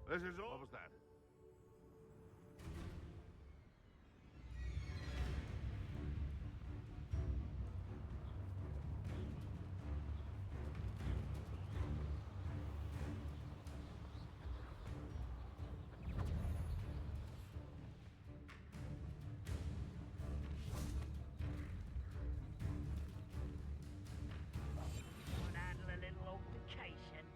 This is all. What was that? Wanna handle a little altercation?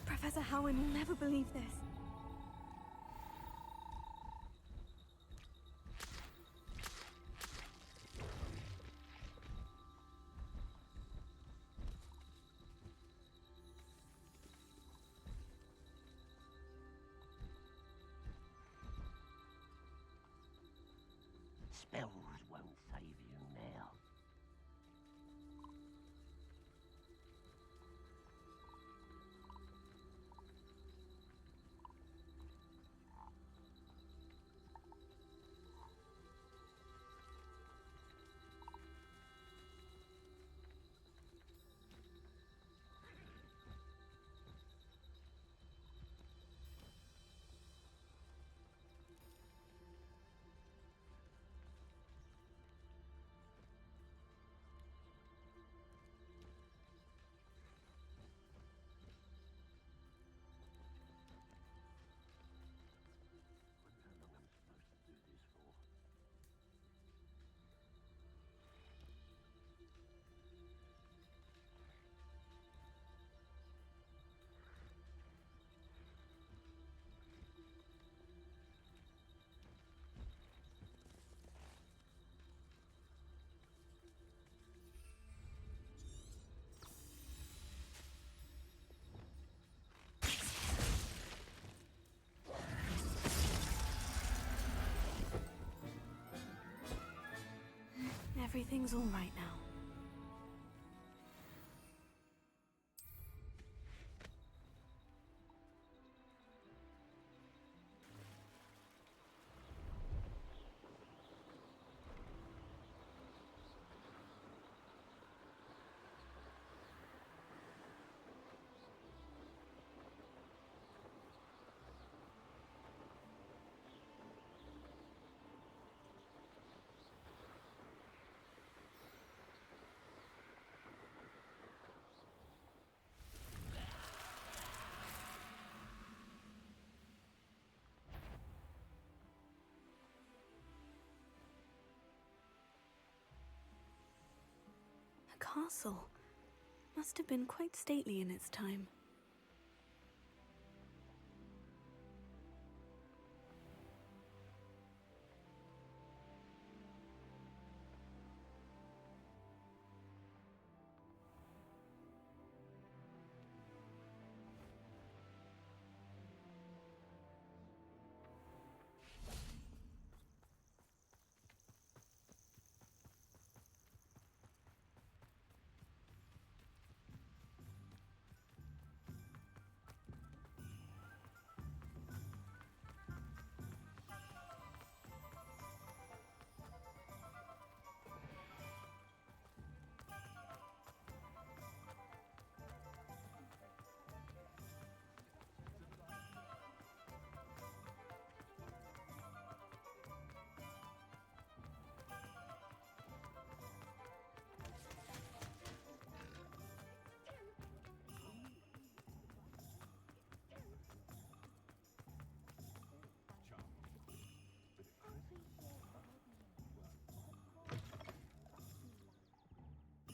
Professor Howin will never believe this. Spells won't save you now. Everything's all right now. A castle. Must have been quite stately in its time.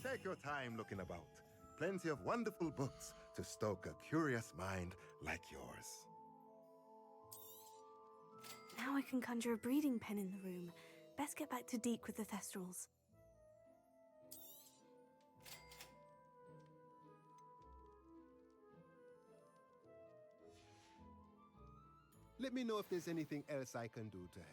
Take your time looking about. Plenty of wonderful books to stoke a curious mind like yours. Now I can conjure a breeding pen in the room. Best get back to Deke with the Thestrals. Let me know if there's anything else I can do to help.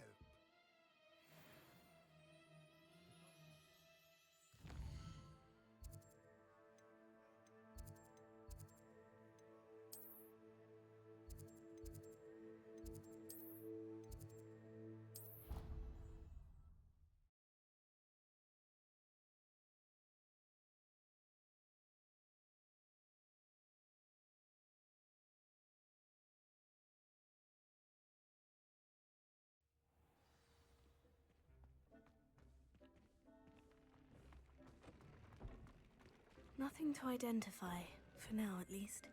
Nothing to identify, for now at least.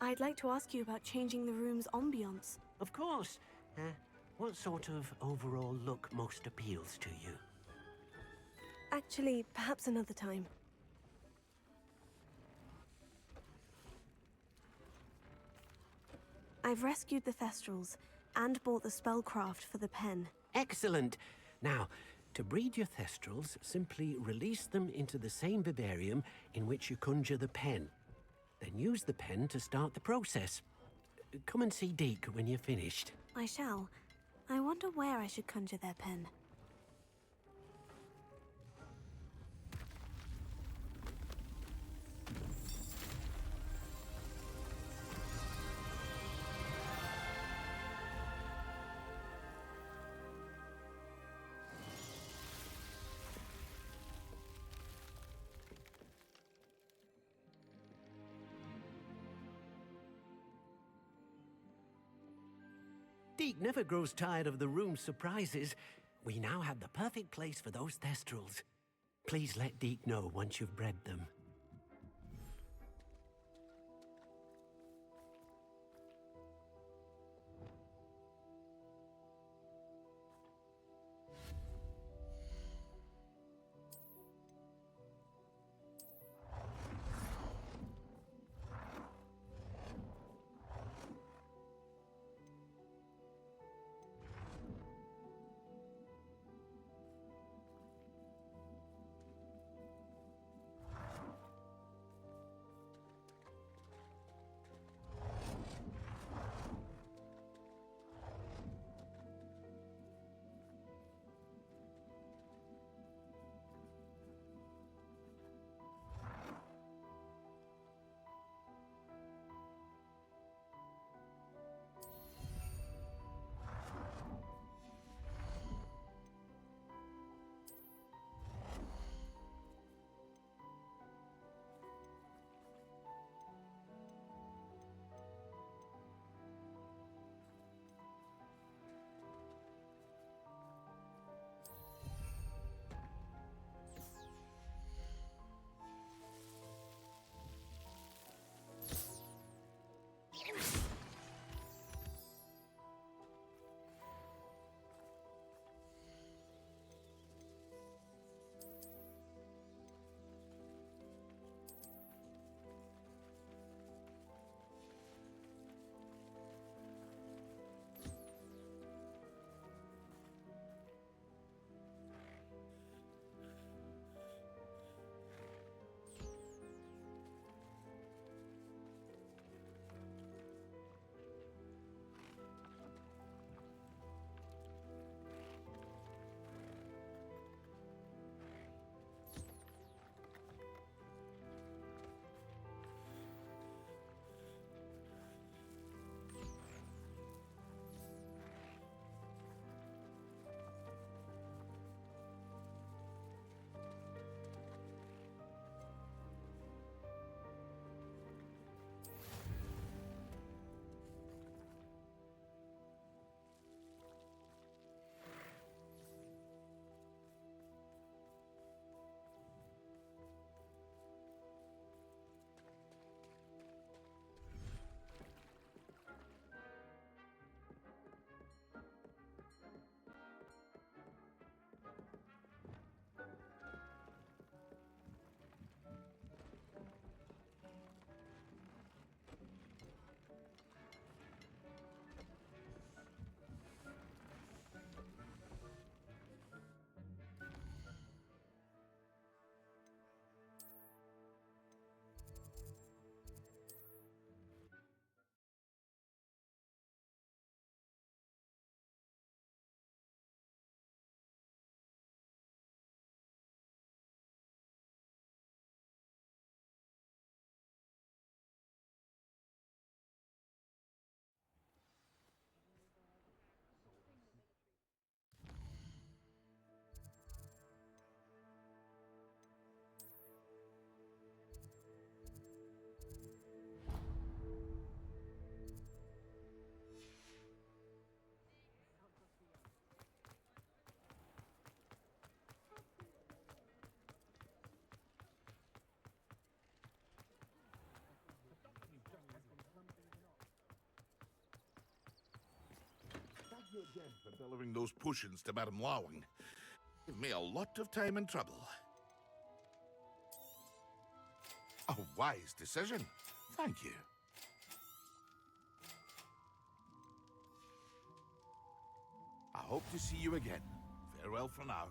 I'd like to ask you about changing the room's ambiance. Of course. What sort of overall look most appeals to you? Actually, perhaps another time. I've rescued the Thestrals and bought the spellcraft for the pen. Excellent. Now, to breed your Thestrals, simply release them into the same vivarium in which you conjure the pen. Then use the pen to start the process. Come and see Deke when you're finished. I shall. I wonder where I should conjure their pen. Deke never grows tired of the room's surprises. We now have the perfect place for those Thestrals. Please let Deke know once you've bred them. you again for delivering those potions to Madame Lawing. Give me a lot of time and trouble. A wise decision. Thank you. I hope to see you again. Farewell for now.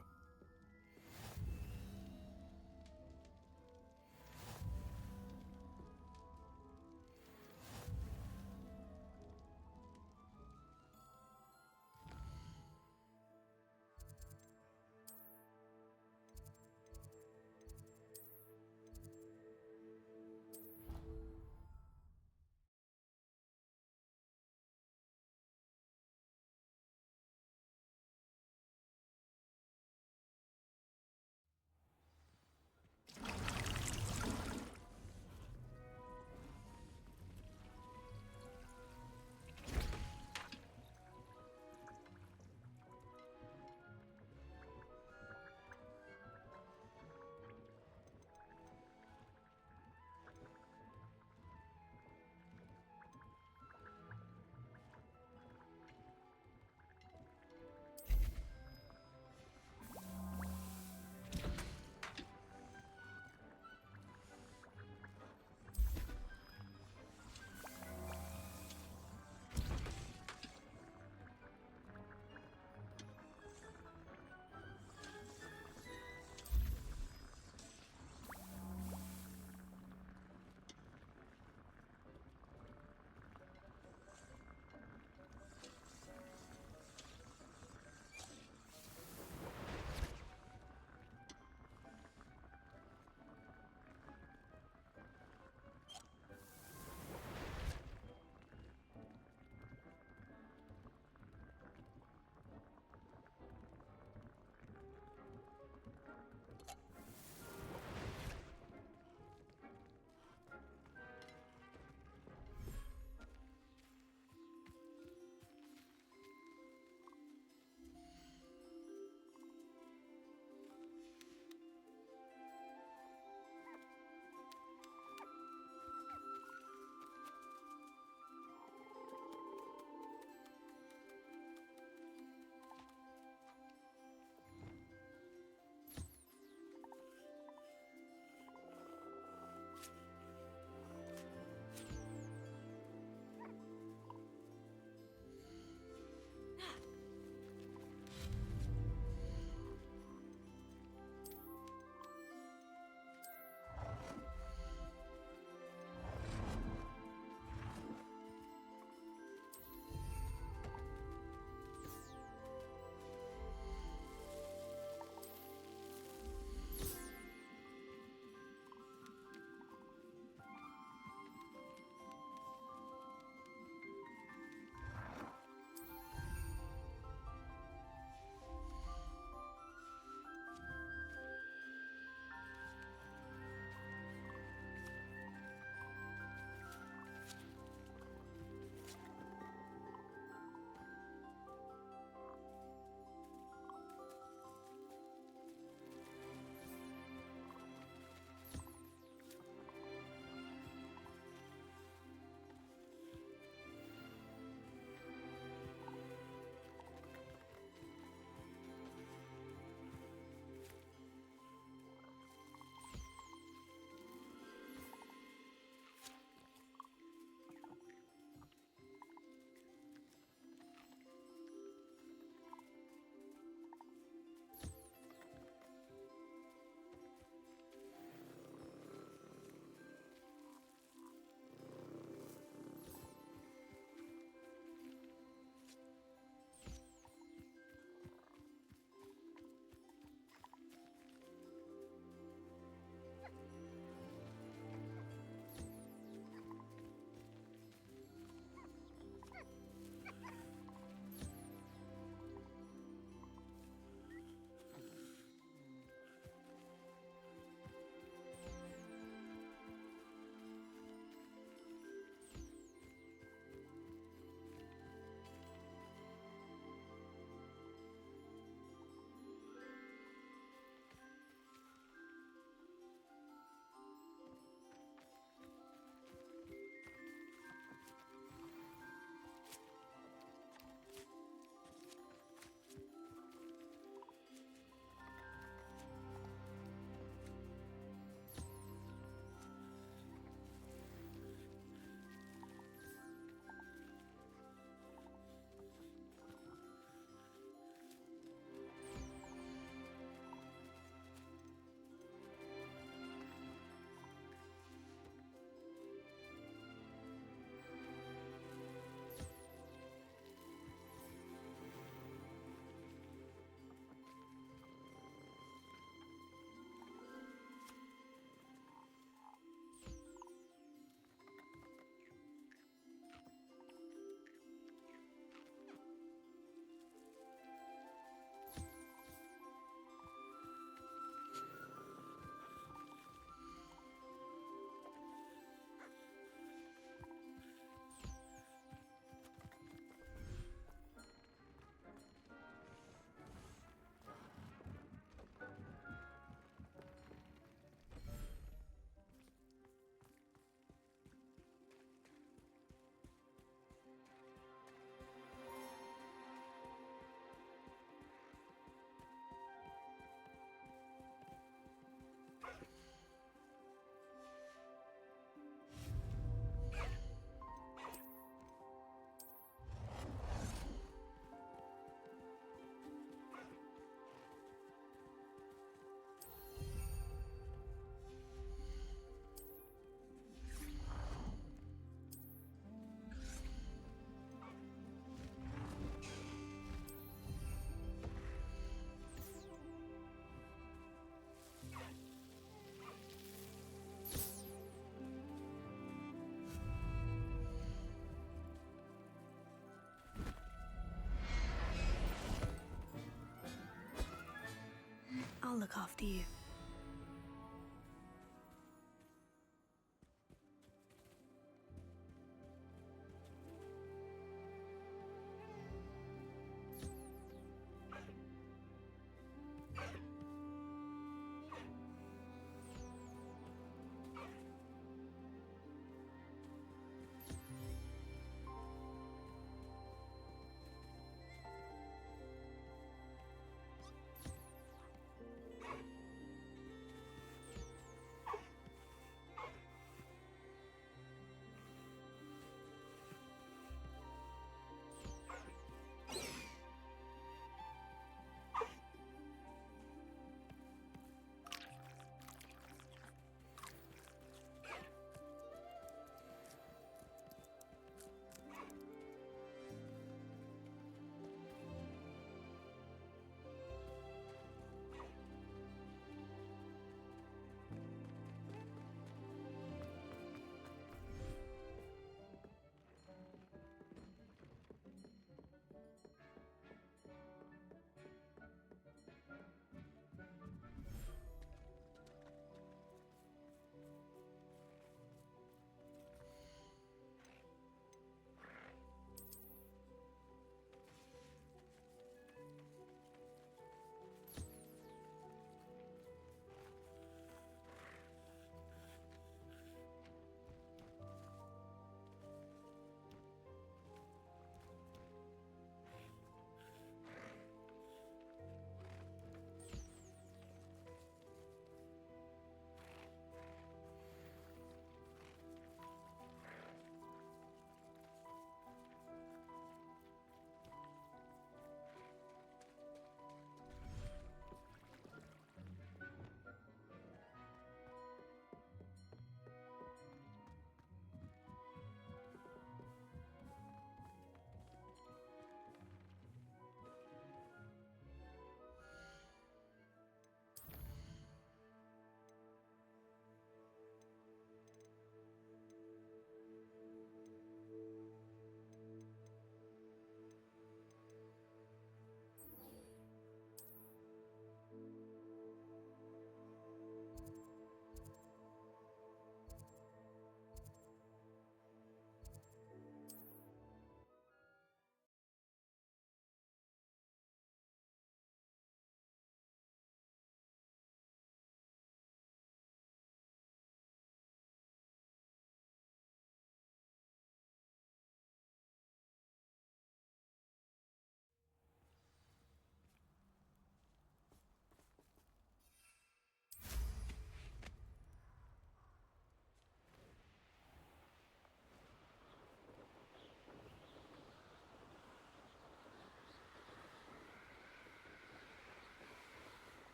after you.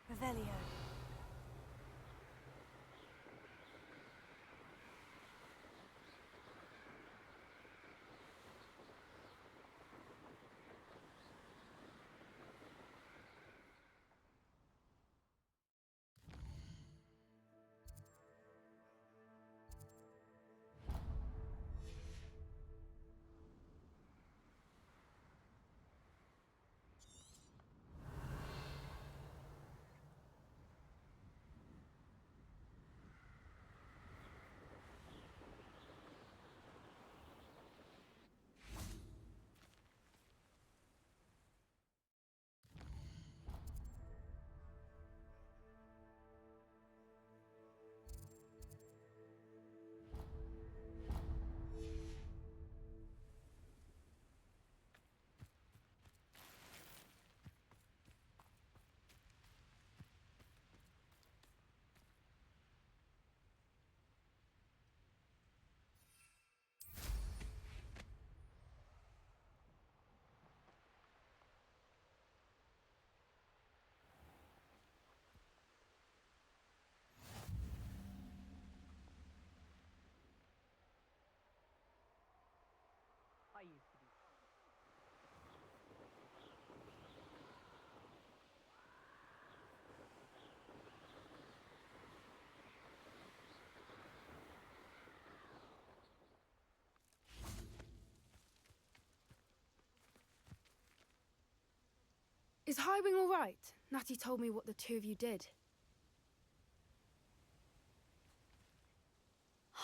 Revelio. Is Highwing all right? Natty told me what the two of you did.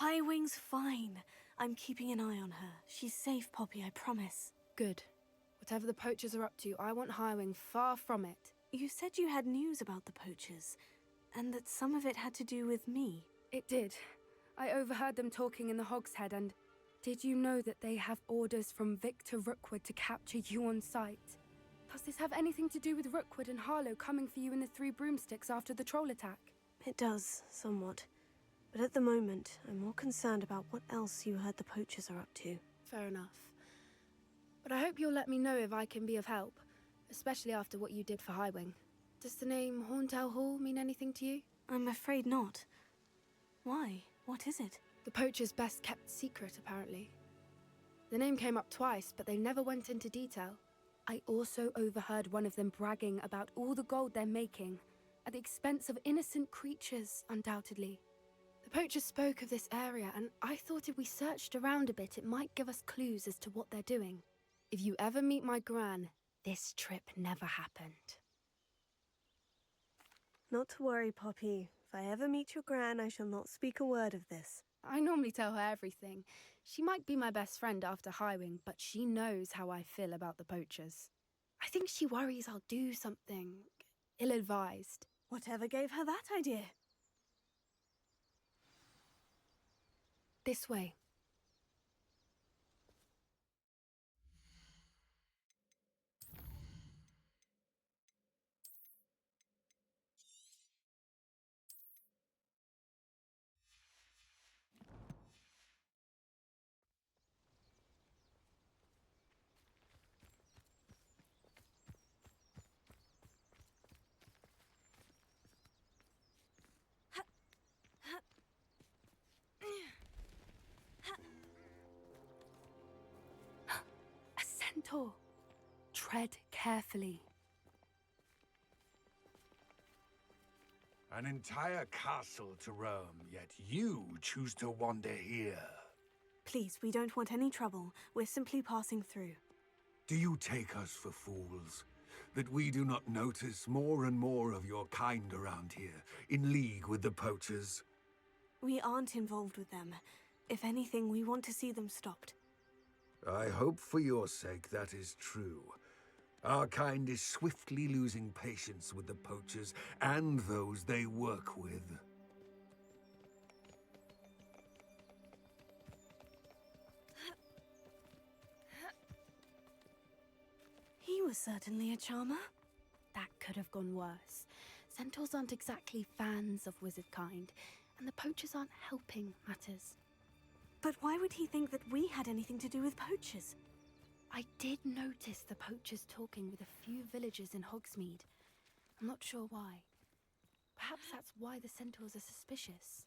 Highwing's fine. I'm keeping an eye on her. She's safe, Poppy, I promise. Good. Whatever the poachers are up to, I want Highwing far from it. You said you had news about the poachers, and that some of it had to do with me. It did. I overheard them talking in the Hogshead, and did you know that they have orders from Victor Rookwood to capture you on sight? Does this have anything to do with Rookwood and Harlow coming for you in the Three Broomsticks after the troll attack? It does, somewhat. But at the moment, I'm more concerned about what else you heard the poachers are up to. Fair enough. But I hope you'll let me know if I can be of help, especially after what you did for Highwing. Does the name Horntail Hall mean anything to you? I'm afraid not. Why? What is it? The poachers' best kept secret, apparently. The name came up twice, but they never went into detail. I also overheard one of them bragging about all the gold they're making, at the expense of innocent creatures, undoubtedly. The poachers spoke of this area, and I thought if we searched around a bit, it might give us clues as to what they're doing. If you ever meet my gran, this trip never happened. Not to worry, Poppy. If I ever meet your gran, I shall not speak a word of this. I normally tell her everything. She might be my best friend after Highwing, but she knows how I feel about the poachers. I think she worries I'll do something ill-advised. Whatever gave her that idea? This way. A centaur. Tread carefully. An entire castle to roam, yet you choose to wander here. Please, we don't want any trouble. We're simply passing through. Do you take us for fools? That we do not notice more and more of your kind around here, in league with the poachers? We aren't involved with them. If anything, we want to see them stopped. I hope for your sake that is true. Our kind is swiftly losing patience with the poachers and those they work with. He was certainly a charmer. That could have gone worse. Centaurs aren't exactly fans of wizard kind, and the poachers aren't helping matters. But why would he think that we had anything to do with poachers? I did notice the poachers talking with a few villagers in Hogsmeade. I'm not sure why. Perhaps that's why the centaurs are suspicious.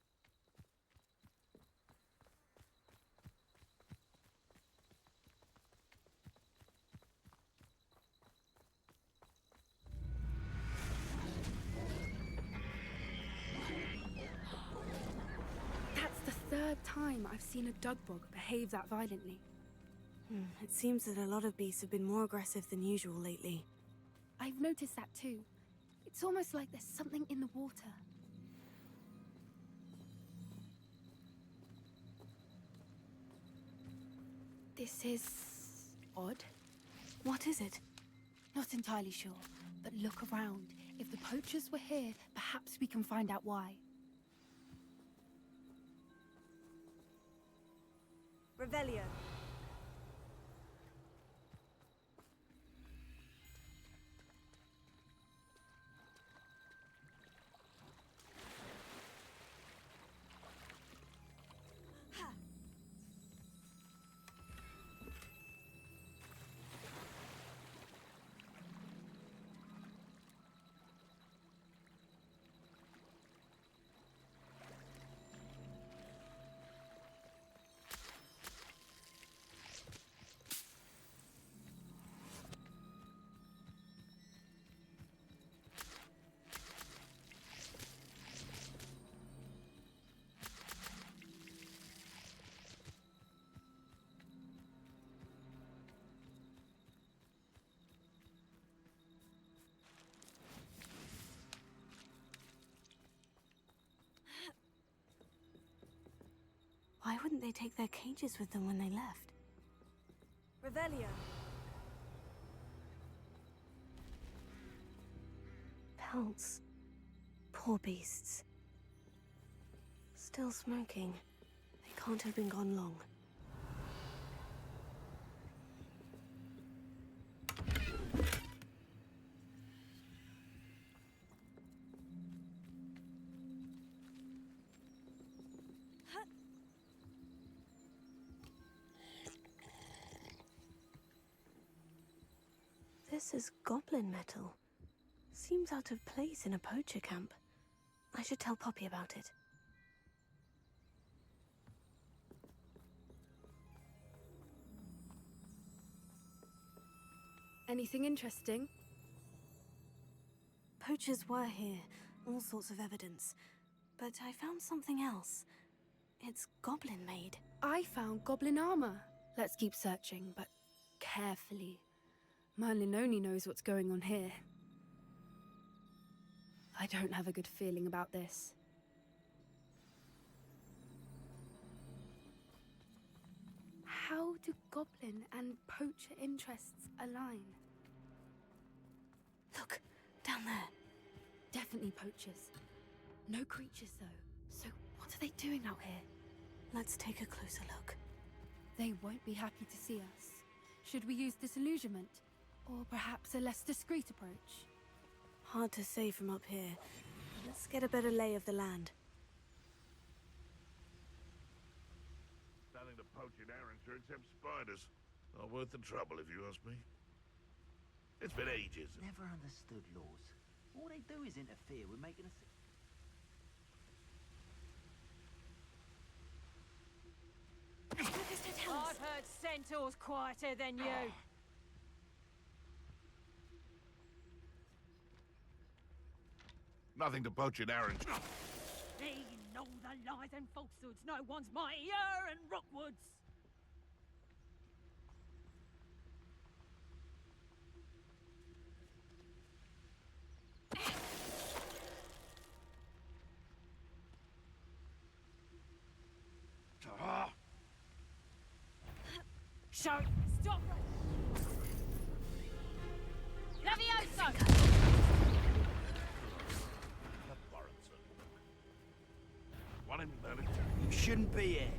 That's the third time I've seen a dugbog behave that violently. It seems that a lot of beasts have been more aggressive than usual lately. I've noticed that too. It's almost like there's something in the water. This is odd. What is it? Not entirely sure, but look around. If the poachers were here, perhaps we can find out why. Revelio. didn't they take their cages with them when they left? Revelio. Pelts. Poor beasts. Still smoking. They can't have been gone long. This is goblin metal. Seems out of place in a poacher camp. I should tell Poppy about it. Anything interesting? Poachers were here, all sorts of evidence. But I found something else. It's goblin-made. I found goblin armor. Let's keep searching, but carefully. Merlin only knows what's going on here. I don't have a good feeling about this. How do goblin and poacher interests align? Look, down there. Definitely poachers. No creatures, though. So what are they doing out here? Let's take a closer look. They won't be happy to see us. Should we use disillusionment? Or perhaps a less discreet approach? Hard to say from up here. Let's get a better lay of the land. Nothing to poach in Arrynshire except spiders. Not worth the trouble, if you ask me. It's been ages. Never understood laws. All they do is interfere with making us... I've heard centaurs quieter than you. Nothing to poach in Arrynshire. They know the lies and falsehoods no one's mightier and Rockwoods. Show! Stop! Levioso! One in Merlin. You shouldn't be here.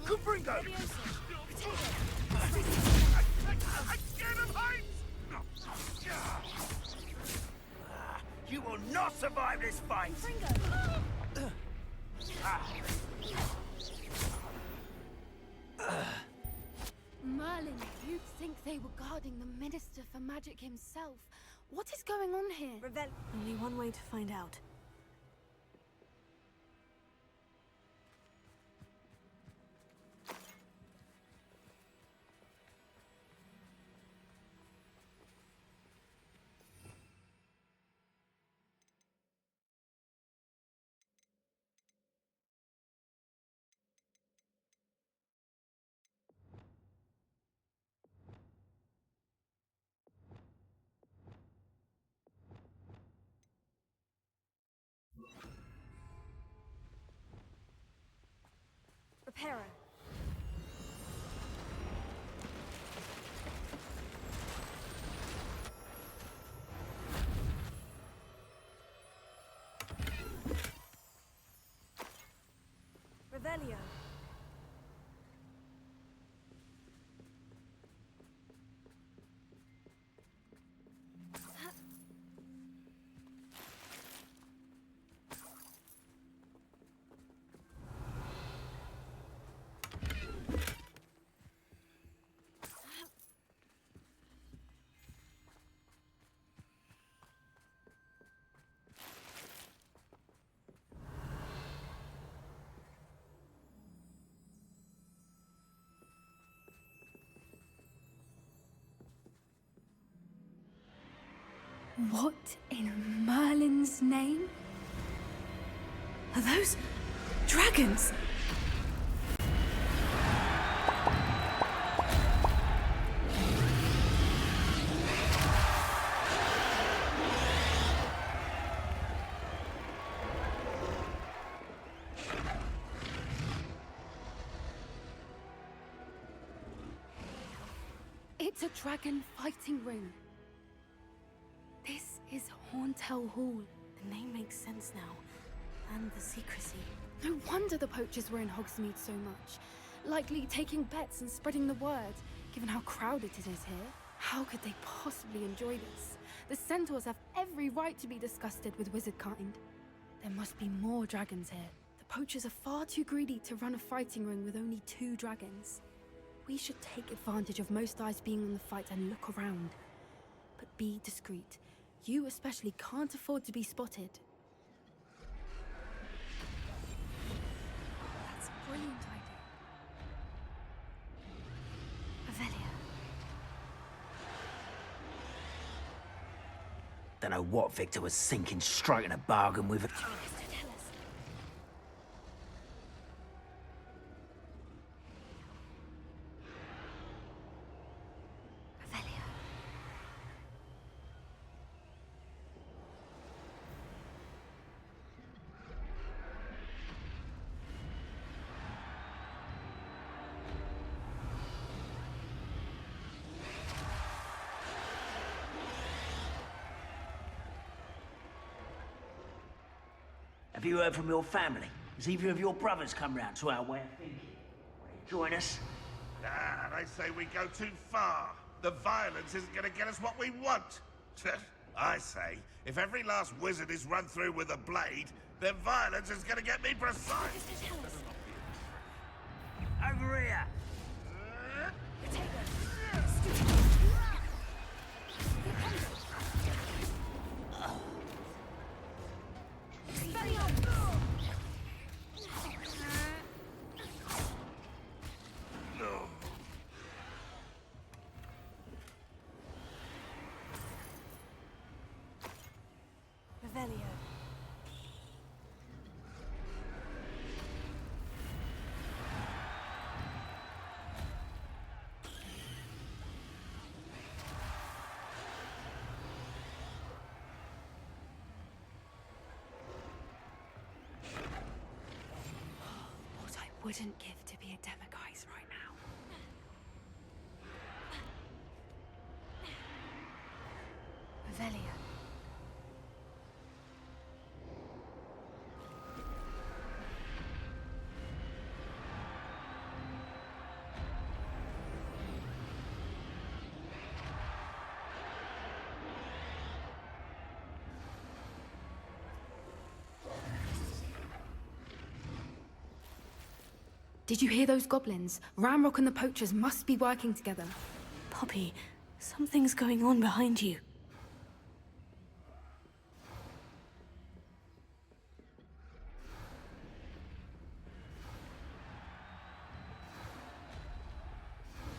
Cooper-Ingo! I scared of heights! You will not survive this fight! Merlin, you'd think they were guarding the Minister for Magic himself. What is going on here? Only one way to find out. Reparo. Revelio. What in Merlin's name? Are those dragons? It's a dragon fighting ring. This is Horntail Hall. The name makes sense now. And the secrecy. No wonder the poachers were in Hogsmeade so much. Likely taking bets and spreading the word, given how crowded it is here. How could they possibly enjoy this? The centaurs have every right to be disgusted with wizard kind. There must be more dragons here. The poachers are far too greedy to run a fighting ring with only 2 dragons. We should take advantage of most eyes being on the fight and look around. But be discreet. You especially can't afford to be spotted. That's a brilliant idea. Avelia. Don't know what Victor was thinking, striking a bargain with it. Avelia. Have you heard from your family? Has either of your brothers come round to our way of thinking? Will they join us? Ah, they say we go too far. The violence isn't going to get us what we want. I say, if every last wizard is run through with a blade, then violence is going to get me precise. Over here! Avelia. What I wouldn't give to be a demiguise right now. Avelia. Did you hear those goblins? Ramrock and the poachers must be working together. Poppy, something's going on behind you.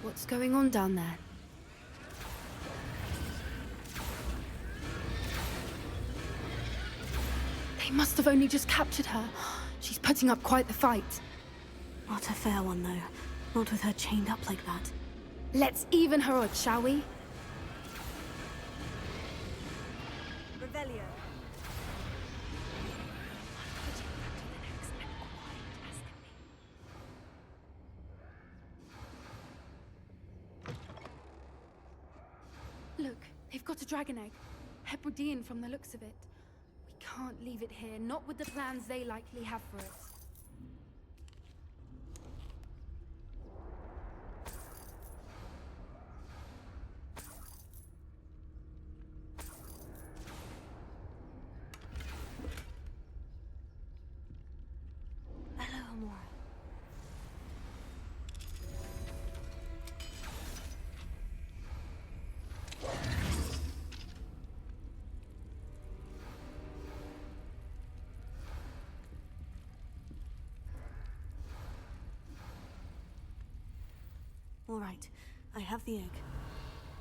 What's going on down there? They must have only just captured her. She's putting up quite the fight. Not a fair one, though. Not with her chained up like that. Let's even her odds, shall we? Revelio. Look, they've got a dragon egg. Hebridean from the looks of it. We can't leave it here, not with the plans they likely have for it. Hello, Amora. All right, I have the egg.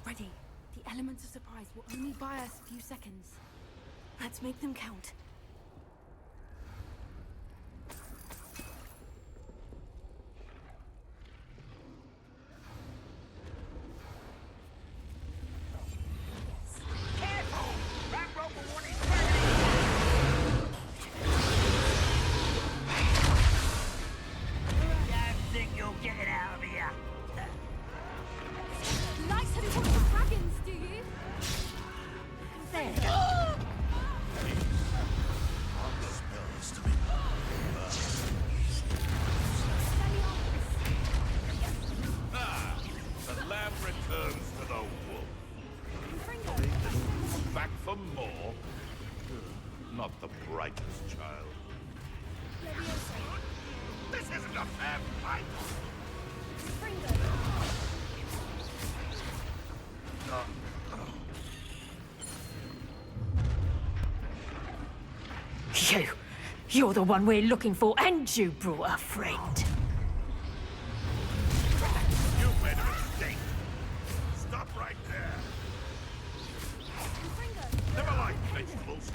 Ready. The elements of surprise will only buy us a few seconds. Let's make them count. Don't think you'll get it out of here. Nice not the brightest child. This isn't a fair fight! You're the one we're looking for, and you brought a friend. You've made a mistake. Stop right there. Never liked vegetables.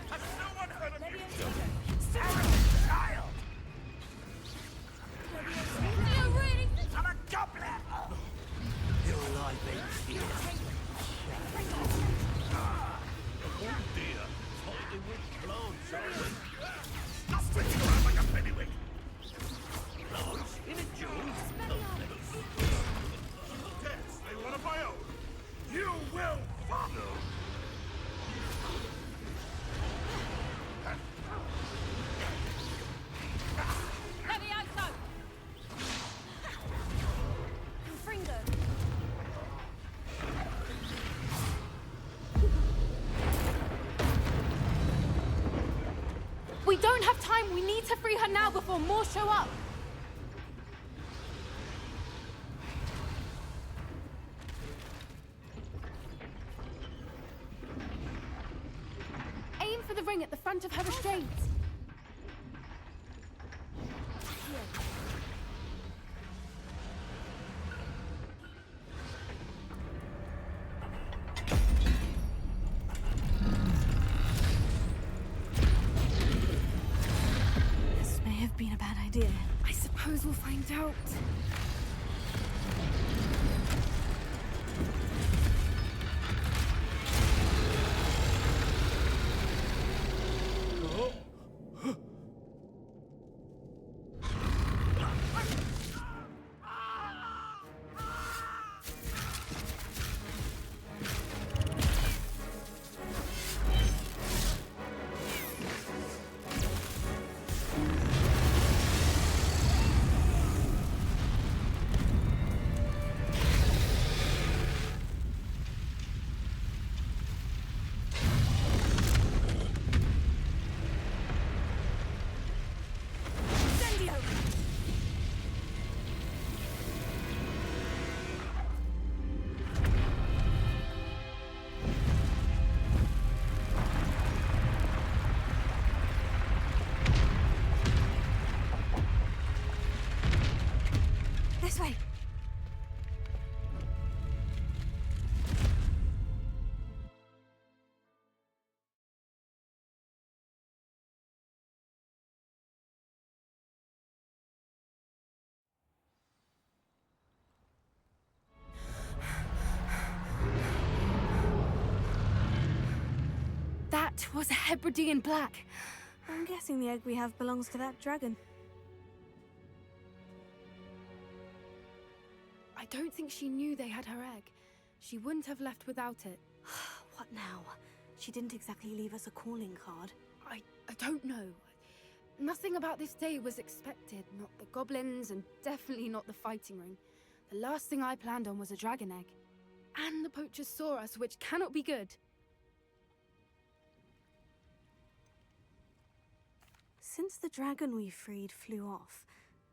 Has no one heard of you? Child! I'm a goblin! You're alive, baby. Oh dear. Fighting with clowns, are we? Stop switching around like a pennywig! Clowns? In a duel? Yes, they one of my own. You will follow! We don't have time. We need to free her now before more show up. Aim for the ring at the front of her restraints. This may have been a bad idea. I suppose we'll find out. This way. That was a Hebridean black. I'm guessing the egg we have belongs to that dragon. I don't think she knew they had her egg. She wouldn't have left without it. What now? She didn't exactly leave us a calling card. I don't know. Nothing about this day was expected. Not the goblins, and definitely not the fighting ring. The last thing I planned on was a dragon egg. And the poachers saw us, which cannot be good. Since the dragon we freed flew off,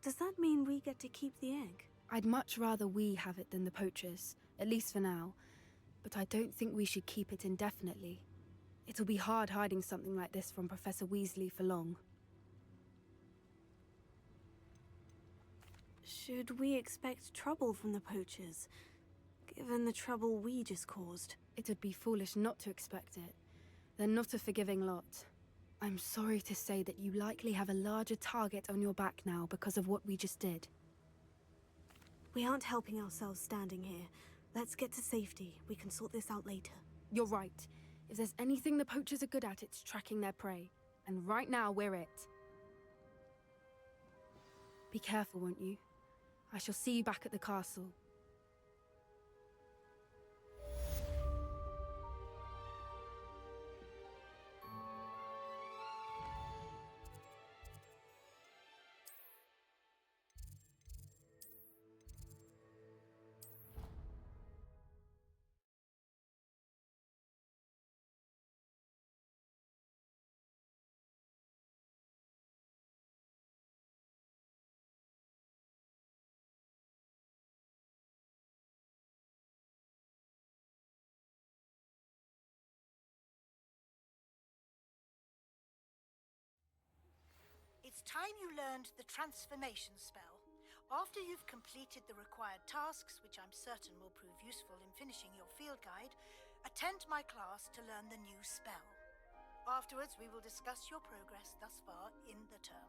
does that mean we get to keep the egg? I'd much rather we have it than the poachers, at least for now. But I don't think we should keep it indefinitely. It'll be hard hiding something like this from Professor Weasley for long. Should we expect trouble from the poachers, given the trouble we just caused? It would be foolish not to expect it. They're not a forgiving lot. I'm sorry to say that you likely have a larger target on your back now because of what we just did. We aren't helping ourselves standing here. Let's get to safety. We can sort this out later. You're right. If there's anything the poachers are good at, it's tracking their prey. And right now, we're it. Be careful, won't you? I shall see you back at the castle. It's time you learned the transformation spell. After you've completed the required tasks, which I'm certain will prove useful in finishing your field guide, attend my class to learn the new spell. Afterwards, we will discuss your progress thus far in the term.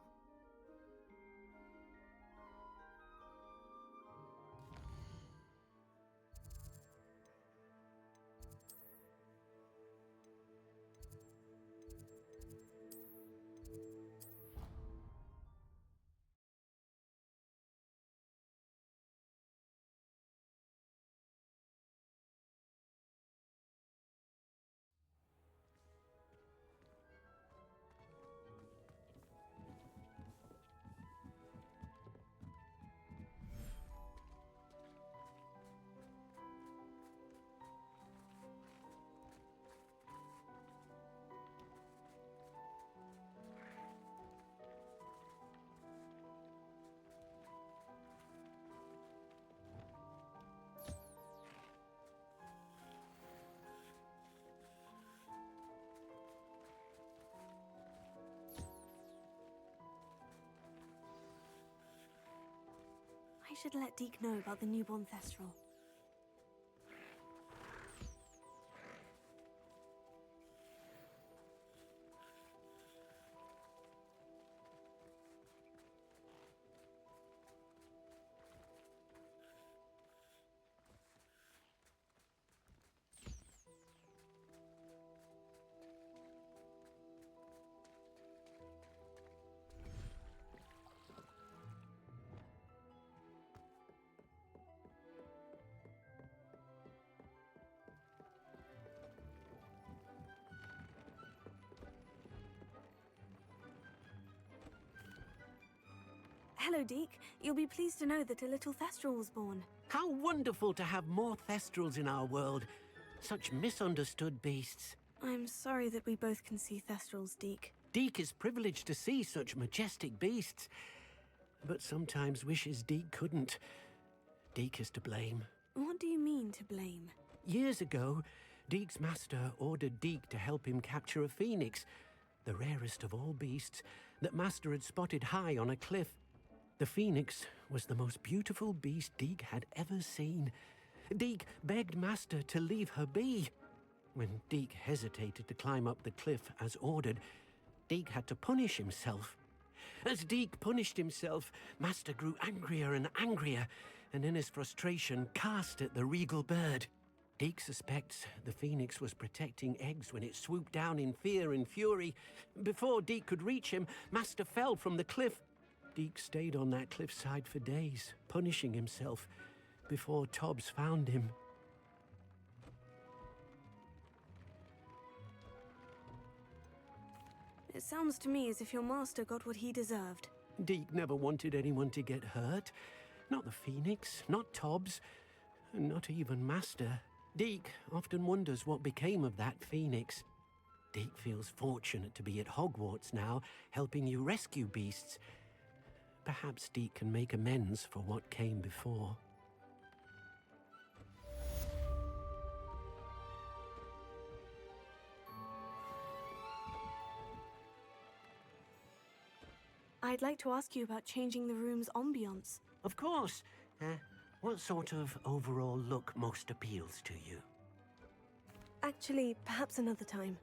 I should let Deke know about the newborn Thestral. Hello, Deke. You'll be pleased to know that a little Thestral was born. How wonderful to have more Thestrals in our world. Such misunderstood beasts. I'm sorry that we both can see Thestrals, Deke. Deke is privileged to see such majestic beasts, but sometimes wishes Deke couldn't. Deke is to blame. What do you mean, to blame? Years ago, Deke's master ordered Deke to help him capture a phoenix, the rarest of all beasts, that master had spotted high on a cliff. The phoenix was the most beautiful beast Deke had ever seen. Deke begged master to leave her be. When Deke hesitated to climb up the cliff as ordered, Deke had to punish himself. As Deke punished himself, master grew angrier and angrier, and in his frustration cast at the regal bird. Deke suspects the phoenix was protecting eggs when it swooped down in fear and fury. Before Deke could reach him, master fell from the cliff. Deke stayed on that cliffside for days, punishing himself, before Tobbs found him. It sounds to me as if your master got what he deserved. Deke never wanted anyone to get hurt. Not the phoenix, not Tobbs, not even master. Deke often wonders what became of that phoenix. Deke feels fortunate to be at Hogwarts now, helping you rescue beasts. Perhaps Deke can make amends for what came before. I'd like to ask you about changing the room's ambiance. Of course. What sort of overall look most appeals to you? Actually, perhaps another time.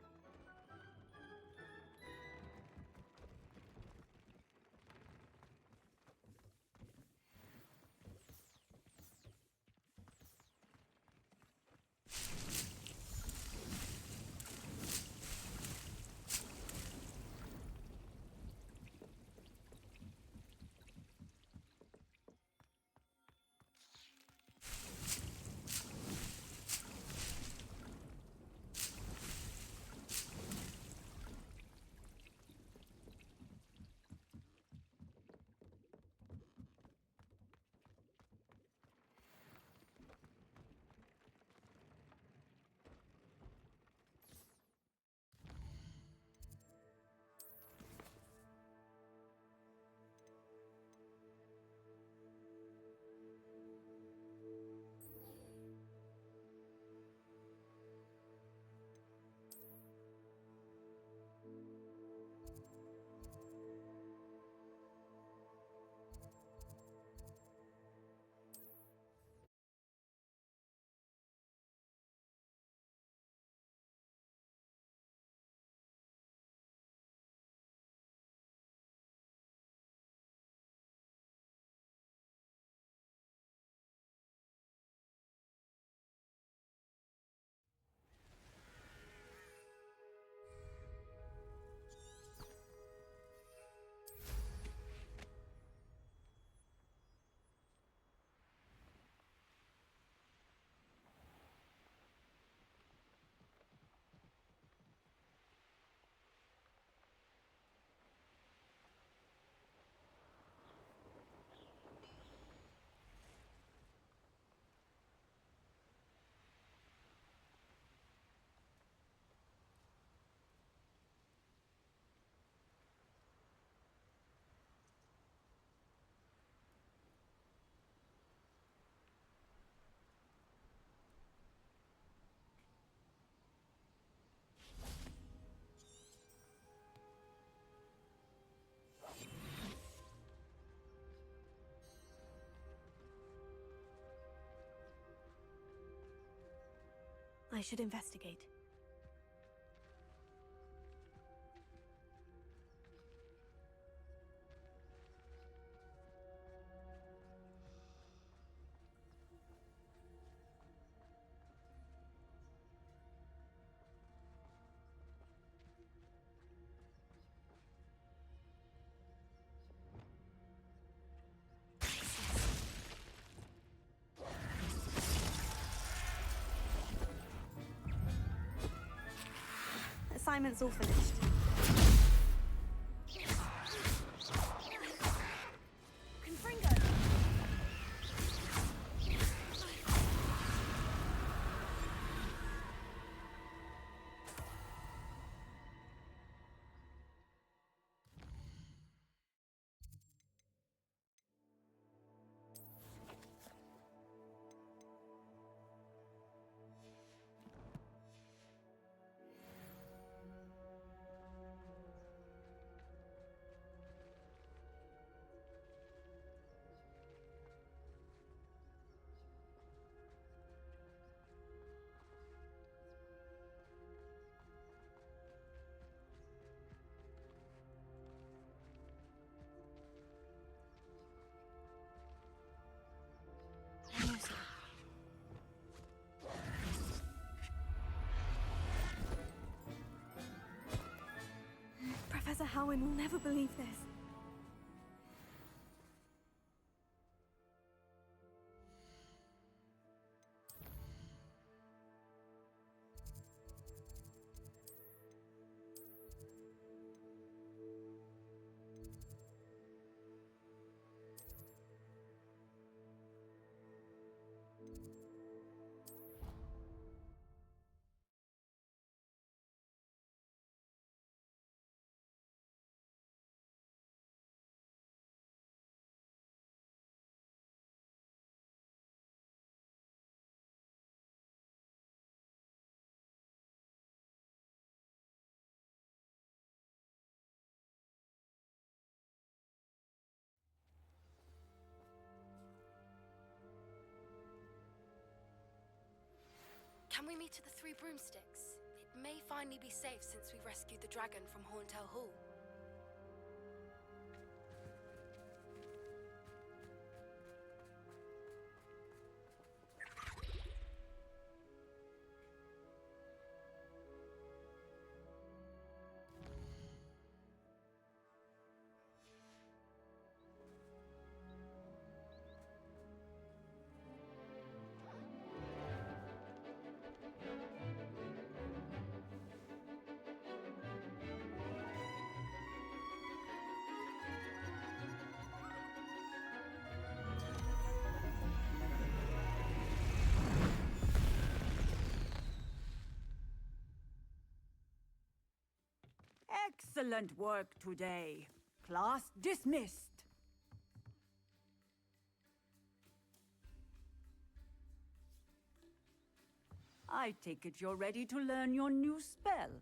I should investigate. Assignment's all finished. Confringo! Professor Howin will never believe this. Can we meet at the Three Broomsticks? It may finally be safe since we rescued the dragon from Horntail Hall. Excellent work today. Class dismissed. I take it you're ready to learn your new spell.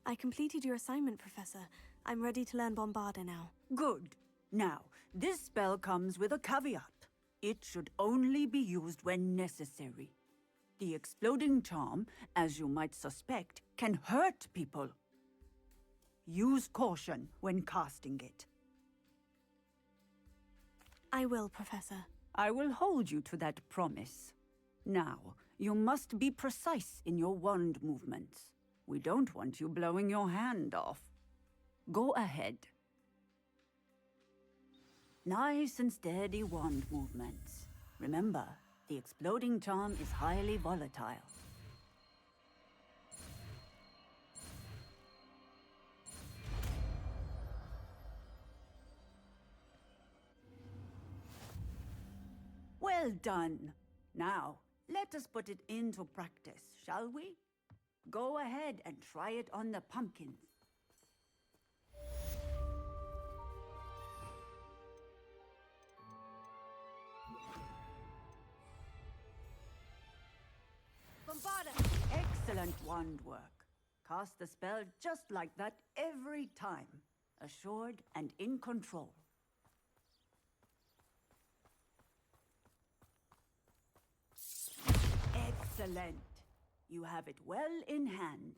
I completed your assignment, Professor. I'm ready to learn Bombarda now. Good. Now, this spell comes with a caveat. It should only be used when necessary. The exploding charm, as you might suspect, can hurt people. Use caution when casting it. I will, Professor. I will hold you to that promise. Now, you must be precise in your wand movements. We don't want you blowing your hand off. Go ahead. Nice and steady wand movements. Remember, the exploding charm is highly volatile. Well done. Now, let us put it into practice, shall we? Go ahead and try it on the pumpkins. Bombarda! Excellent wand work. Cast the spell just like that every time. Assured and in control. Excellent. You have it well in hand.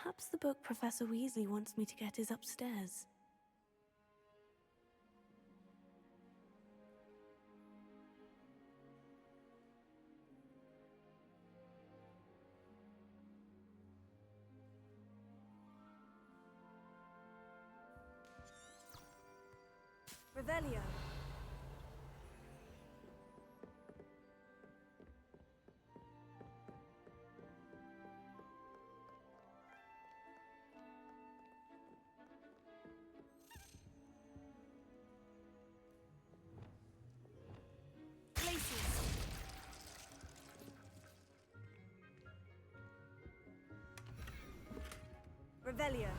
Perhaps the book Professor Weasley wants me to get is upstairs. Revelio. Revelio.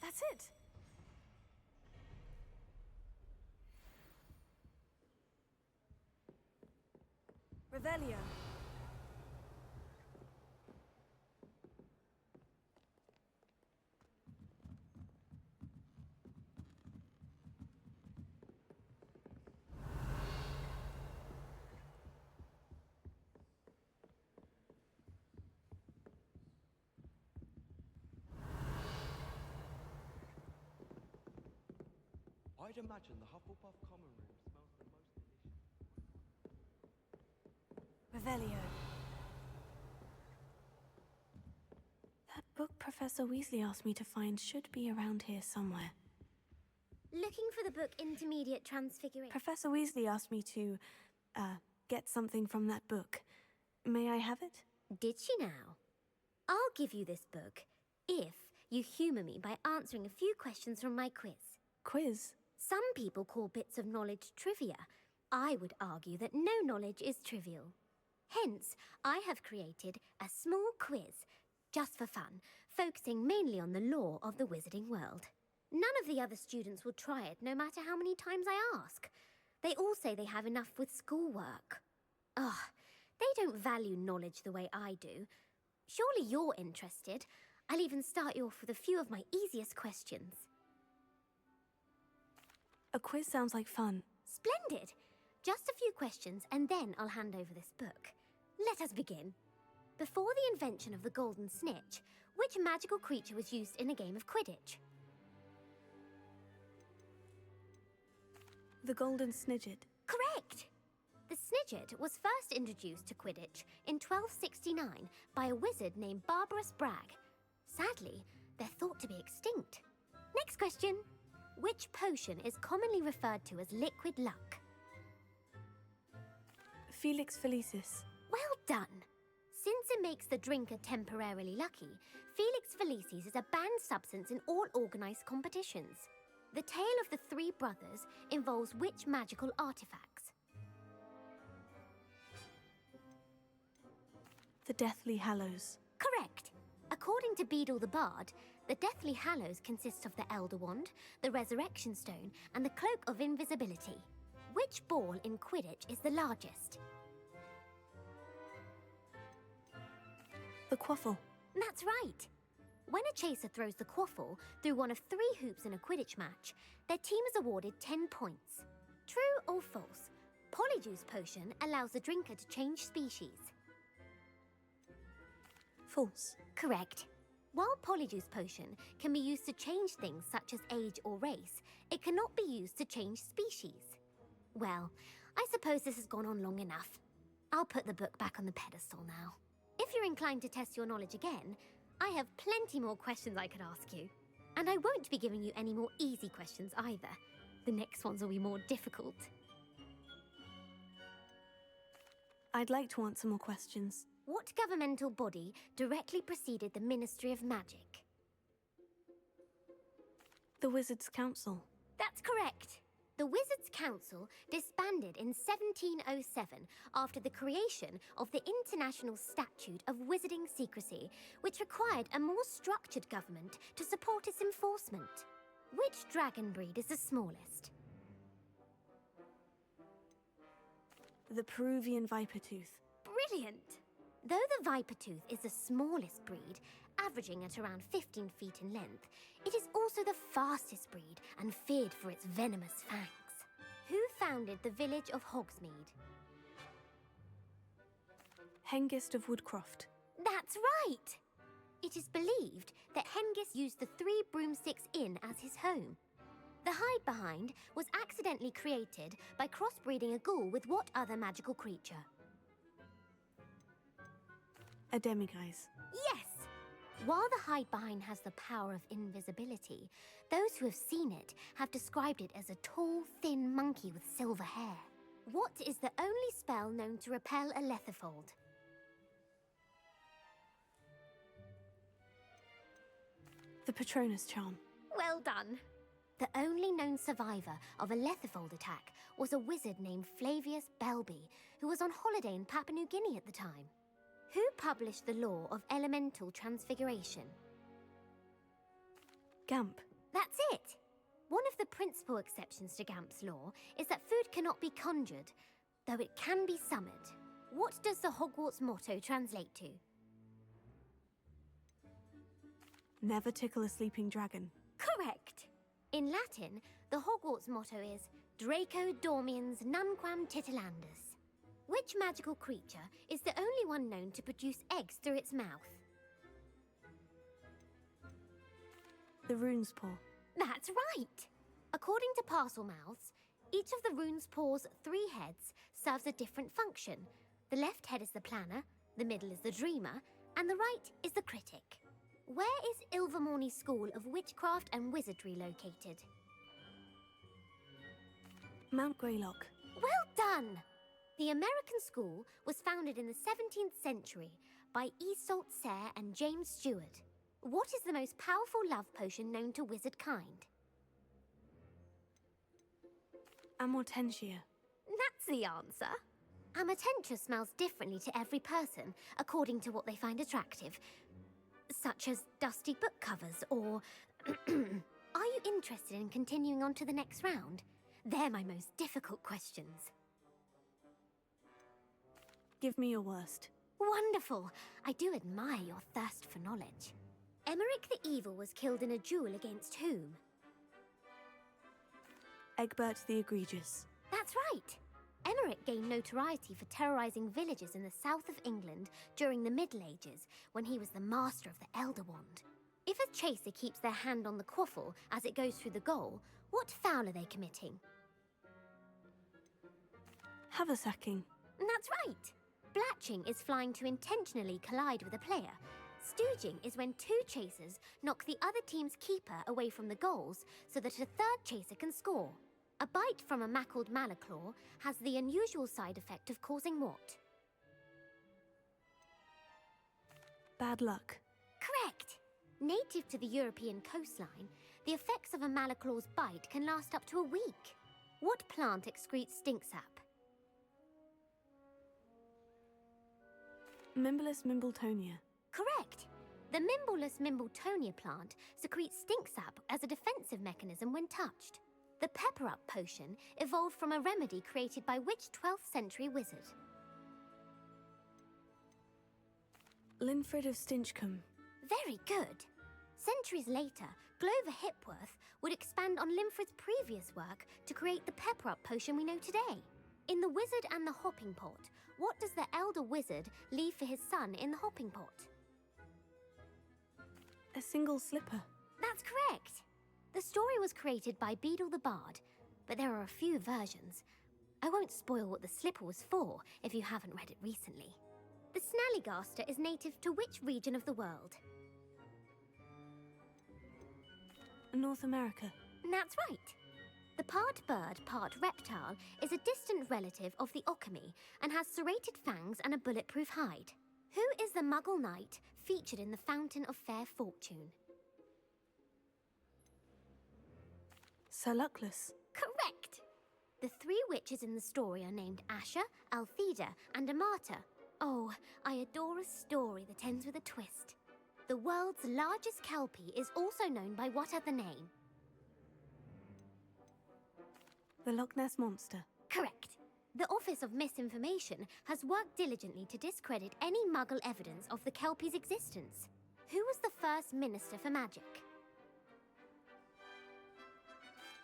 That's it. Revelio. I'd imagine the Hufflepuff common room smells the most delicious. Revelio. That book Professor Weasley asked me to find should be around here somewhere. Looking for the book Intermediate Transfiguration. Professor Weasley asked me to, get something from that book. May I have it? Did she now? I'll give you this book if you humour me by answering a few questions from my quiz. Quiz? Some people call bits of knowledge trivia. I would argue that no knowledge is trivial. Hence, I have created a small quiz, just for fun, focusing mainly on the lore of the wizarding world. None of the other students will try it, no matter how many times I ask. They all say they have enough with schoolwork. Ugh, they don't value knowledge the way I do. Surely you're interested. I'll even start you off with a few of my easiest questions. A quiz sounds like fun. Splendid! Just a few questions and then I'll hand over this book. Let us begin. Before the invention of the golden snitch, which magical creature was used in a game of Quidditch? The golden snidget. Correct! The snidget was first introduced to Quidditch in 1269 by a wizard named Barbarous Bragg. Sadly, they're thought to be extinct. Next question. Which potion is commonly referred to as liquid luck? Felix Felicis. Well done! Since it makes the drinker temporarily lucky, Felix Felicis is a banned substance in all organised competitions. The tale of the three brothers involves which magical artifacts? The Deathly Hallows. Correct! According to Beadle the Bard, the Deathly Hallows consists of the Elder Wand, the Resurrection Stone, and the Cloak of Invisibility. Which ball in Quidditch is the largest? The Quaffle. That's right! When a chaser throws the quaffle through one of 3 hoops in a Quidditch match, their team is awarded 10 points. True or false? Polyjuice Potion allows the drinker to change species. False. Correct. While Polyjuice Potion can be used to change things such as age or race, it cannot be used to change species. Well, I suppose this has gone on long enough. I'll put the book back on the pedestal now. If you're inclined to test your knowledge again, I have plenty more questions I could ask you. And I won't be giving you any more easy questions either. The next ones will be more difficult. I'd like to answer more questions. What governmental body directly preceded the Ministry of Magic? The Wizards' Council. That's correct. The Wizards' Council disbanded in 1707 after the creation of the International Statute of Wizarding Secrecy, which required a more structured government to support its enforcement. Which dragon breed is the smallest? The Peruvian Vipertooth. Brilliant! Though the Vipertooth is the smallest breed, averaging at around 15 feet in length, it is also the fastest breed and feared for its venomous fangs. Who founded the village of Hogsmeade? Hengist of Woodcroft. That's right! It is believed that Hengist used the 3 Broomsticks Inn as his home. The hide-behind was accidentally created by crossbreeding a ghoul with what other magical creature? A demiguise. Yes! While the hide-behind has the power of invisibility, those who have seen it have described it as a tall, thin monkey with silver hair. What is the only spell known to repel a letherfold? The Patronus Charm. Well done! The only known survivor of a letherfold attack was a wizard named Flavius Belby, who was on holiday in Papua New Guinea at the time. Who published the law of elemental transfiguration? Gamp. That's it! One of the principal exceptions to Gamp's law is that food cannot be conjured, though it can be summoned. What does the Hogwarts motto translate to? Never tickle a sleeping dragon. Correct! In Latin, the Hogwarts motto is Draco Dormiens Nunquam Titilandus. Which magical creature is the only one known to produce eggs through its mouth? The Rune's Paw. That's right! According to Parselmouths, each of the Rune's Paw's 3 heads serves a different function. The left head is the planner, the middle is the dreamer, and the right is the critic. Where is Ilvermorny School of Witchcraft and Wizardry located? Mount Greylock. Well done! The American school was founded in the 17th century by Iseult Sayre and James Stewart. What is the most powerful love potion known to wizard kind? Amortentia. That's the answer. Amortentia smells differently to every person according to what they find attractive, such as dusty book covers or... Are you interested in continuing on to the next round? They're my most difficult questions. Give me your worst. Wonderful! I do admire your thirst for knowledge. Emeric the Evil was killed in a duel against whom? Egbert the Egregious. That's right. Emmerich gained notoriety for terrorizing villages in the south of England during the Middle Ages, when he was the master of the Elder Wand. If a chaser keeps their hand on the quaffle as it goes through the goal, what foul are they committing? Haversacking. That's right. Blatching is flying to intentionally collide with a player. Stooging is when two chasers knock the other team's keeper away from the goals so that a third chaser can score. A bite from a mackled malaclaw has the unusual side effect of causing what? Bad luck. Correct. Native to the European coastline, the effects of a malaclaw's bite can last up to a week. What plant excretes stink sap? Mimblus Mimbletonia. Correct. The Mimblus Mimbletonia plant secretes stink sap as a defensive mechanism when touched. The pepper-up potion evolved from a remedy created by which 12th century wizard? Linfred of Stinchcombe. Very good. Centuries later, Glover Hipworth would expand on Linfred's previous work to create the pepper-up potion we know today. In The Wizard and the Hopping Pot, what does the elder wizard leave for his son in the hopping pot? A single slipper. That's correct. The story was created by Beadle the Bard, but there are a few versions. I won't spoil what the slipper was for if you haven't read it recently. The Snallygaster is native to which region of the world? North America. That's right. The part bird, part reptile is a distant relative of the Occamy and has serrated fangs and a bulletproof hide. Who is the Muggle knight featured in the Fountain of Fair Fortune? Sir Luckless. Correct! The three witches in the story are named Asher, Altheda, and Amata. Oh, I adore a story that ends with a twist. The world's largest kelpie is also known by what other name? The Loch Ness Monster. Correct. The Office of Misinformation has worked diligently to discredit any Muggle evidence of the kelpie's existence. Who was the first Minister for Magic?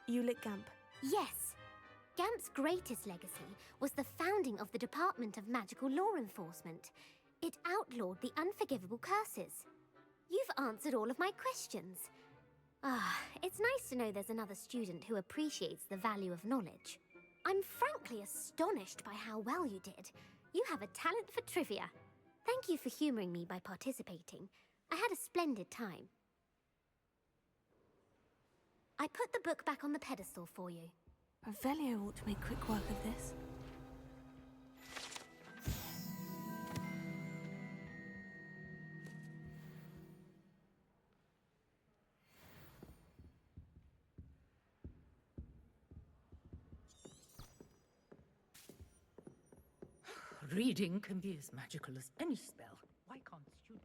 Ulick Gamp. Yes. Gamp's greatest legacy was the founding of the Department of Magical Law Enforcement. It outlawed the unforgivable curses. You've answered all of my questions. It's nice to know there's another student who appreciates the value of knowledge. I'm frankly astonished by how well you did. You have a talent for trivia. Thank you for humouring me by participating. I had a splendid time. I put the book back on the pedestal for you. Revelio ought to make quick work of this. Reading can be as magical as any spell. Why can't students?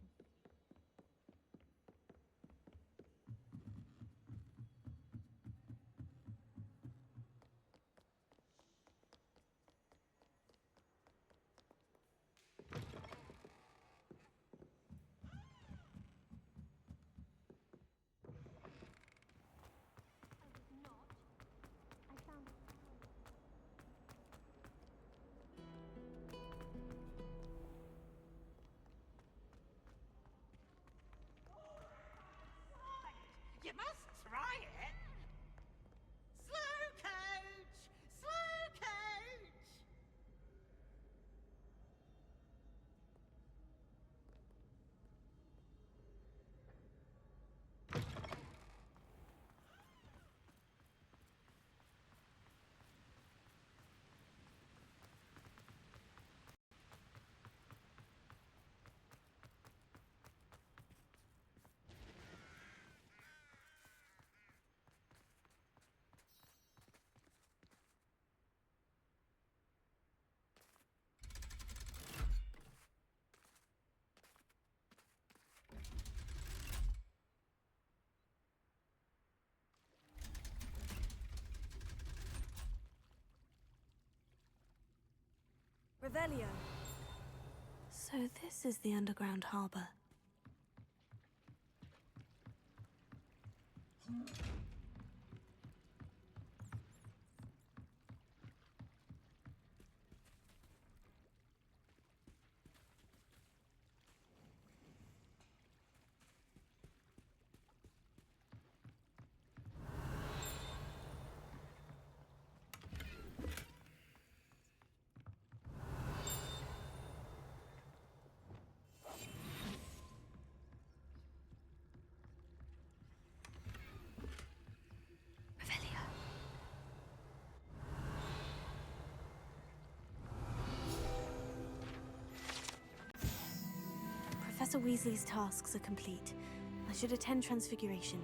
You must try it. Slow coach! Slow coach! Revelio. So this is the underground harbour. Professor Weasley's tasks are complete. I should attend Transfiguration.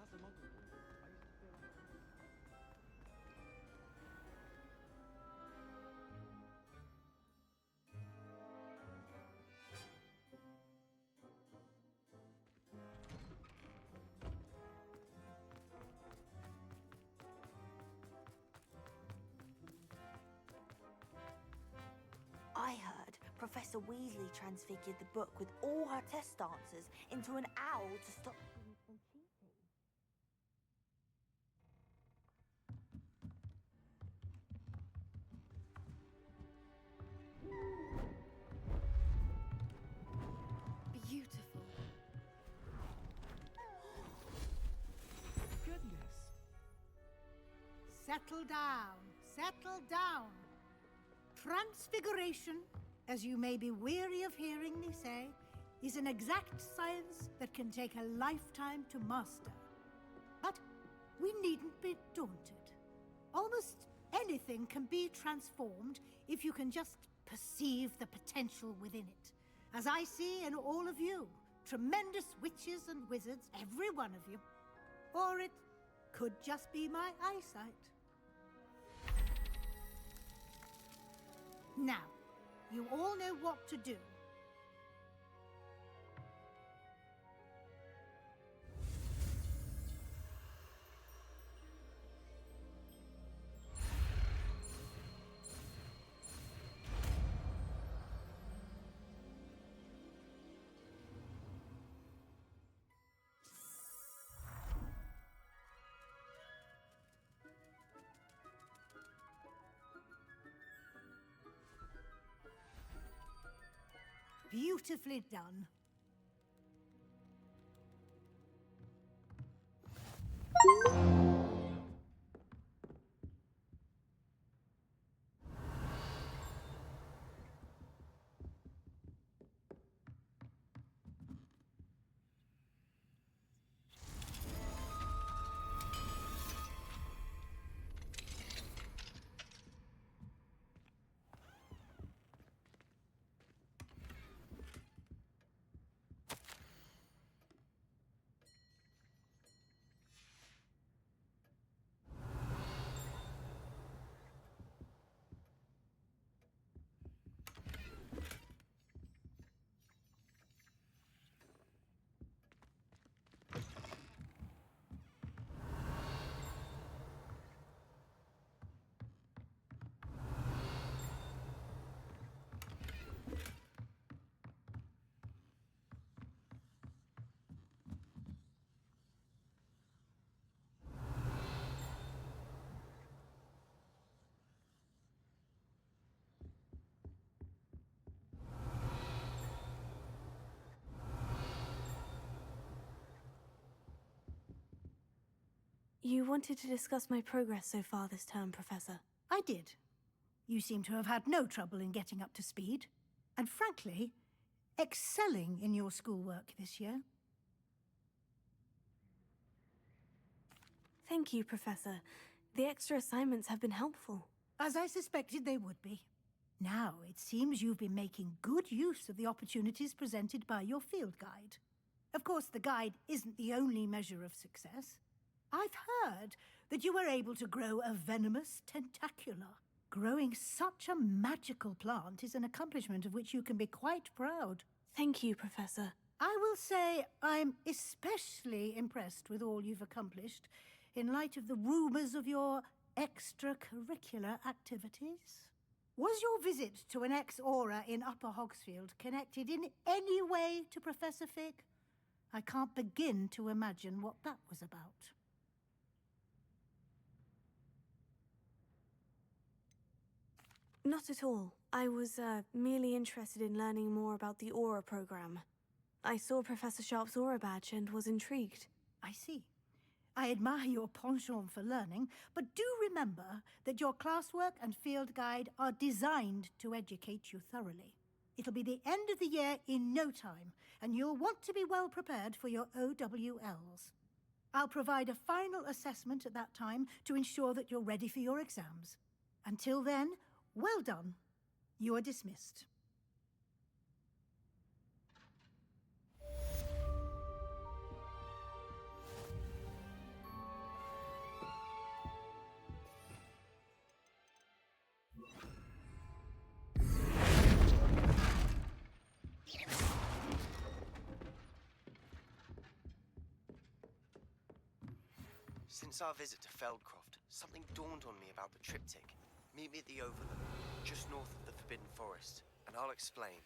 As a muggle, I used to feel like I heard Professor Weasley transfigured the book with all her test answers into an owl to stop students from cheating. Beautiful. Goodness. Settle down. Settle down. Transfiguration, as you may be weary of hearing me say, is an exact science that can take a lifetime to master. But we needn't be daunted. Almost anything can be transformed if you can just perceive the potential within it. As I see in all of you, tremendous witches and wizards, every one of you. Or it could just be my eyesight. Now, you all know what to do. Beautifully done. You wanted to discuss my progress so far this term, Professor. I did. You seem to have had no trouble in getting up to speed, and frankly, excelling in your schoolwork this year. Thank you, Professor. The extra assignments have been helpful. As I suspected they would be. Now, it seems you've been making good use of the opportunities presented by your field guide. Of course, the guide isn't the only measure of success. I've heard that you were able to grow a venomous tentacula. Growing such a magical plant is an accomplishment of which you can be quite proud. Thank you, Professor. I will say I'm especially impressed with all you've accomplished in light of the rumors of your extracurricular activities. Was your visit to an ex-aura in Upper Hogsfield connected in any way to Professor Fig? I can't begin to imagine what that was about. Not at all. I was merely interested in learning more about the Aura program. I saw Professor Sharp's Aura badge and was intrigued. I see. I admire your penchant for learning, but do remember that your classwork and field guide are designed to educate you thoroughly. It'll be the end of the year in no time, and you'll want to be well prepared for your OWLs. I'll provide a final assessment at that time to ensure that you're ready for your exams. Until then, well done. You are dismissed. Since our visit to Feldcroft, something dawned on me about the triptych. Meet me at the Overlook, just north of the Forbidden Forest, and I'll explain.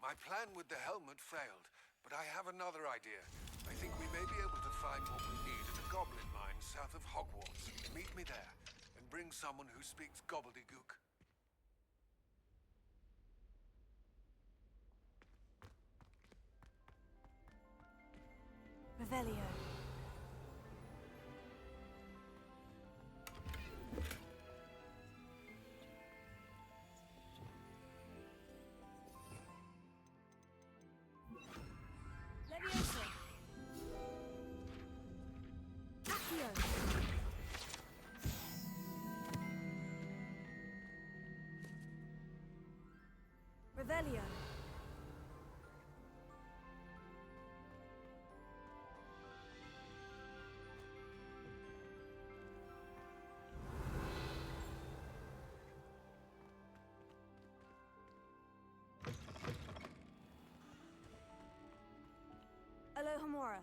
My plan with the helmet failed, but I have another idea. I think we may be able to find what we need at a goblin mine south of Hogwarts. Meet me there, and bring someone who speaks gobbledygook. Revelio. Leviosa. Accio. Revelio. Alohomora.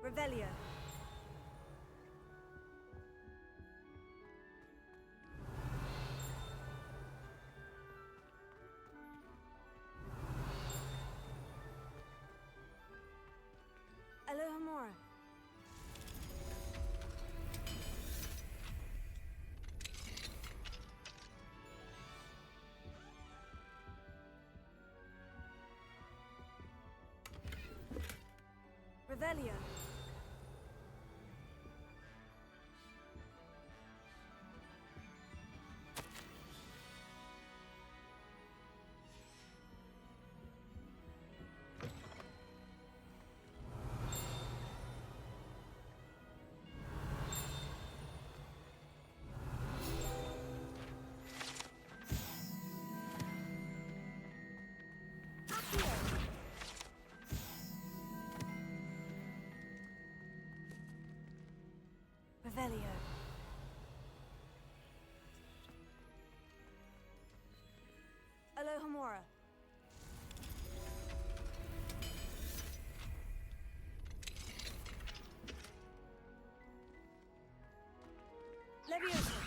Revelio. Alohomora. Revelio. Revelio. Alohomora. Leviosa.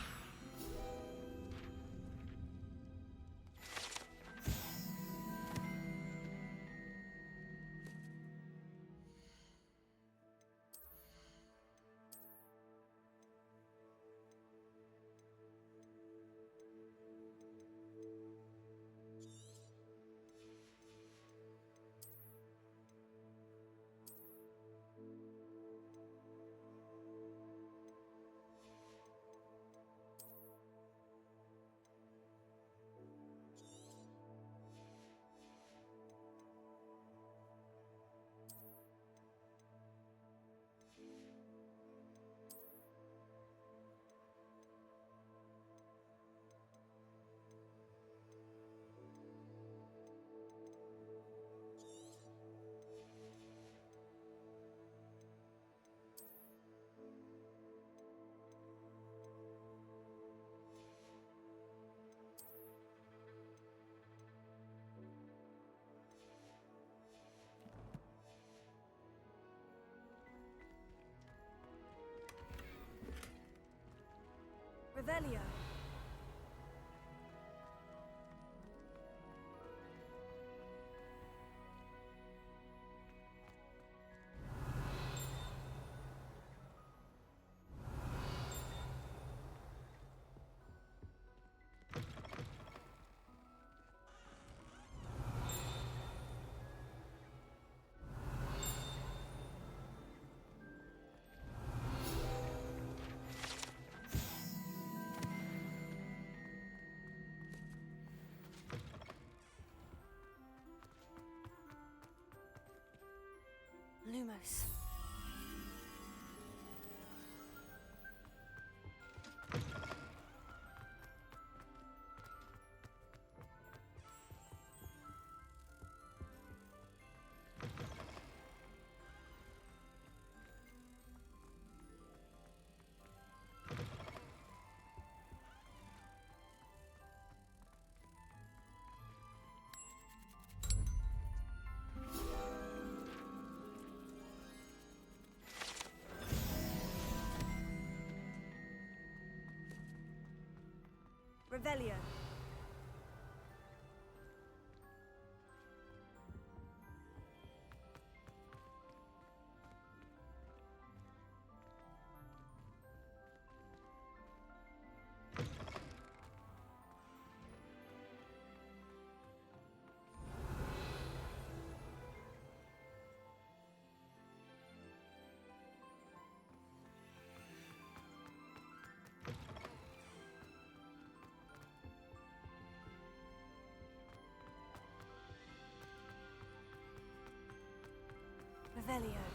Revelio. Lumos. Revelio. Revelio.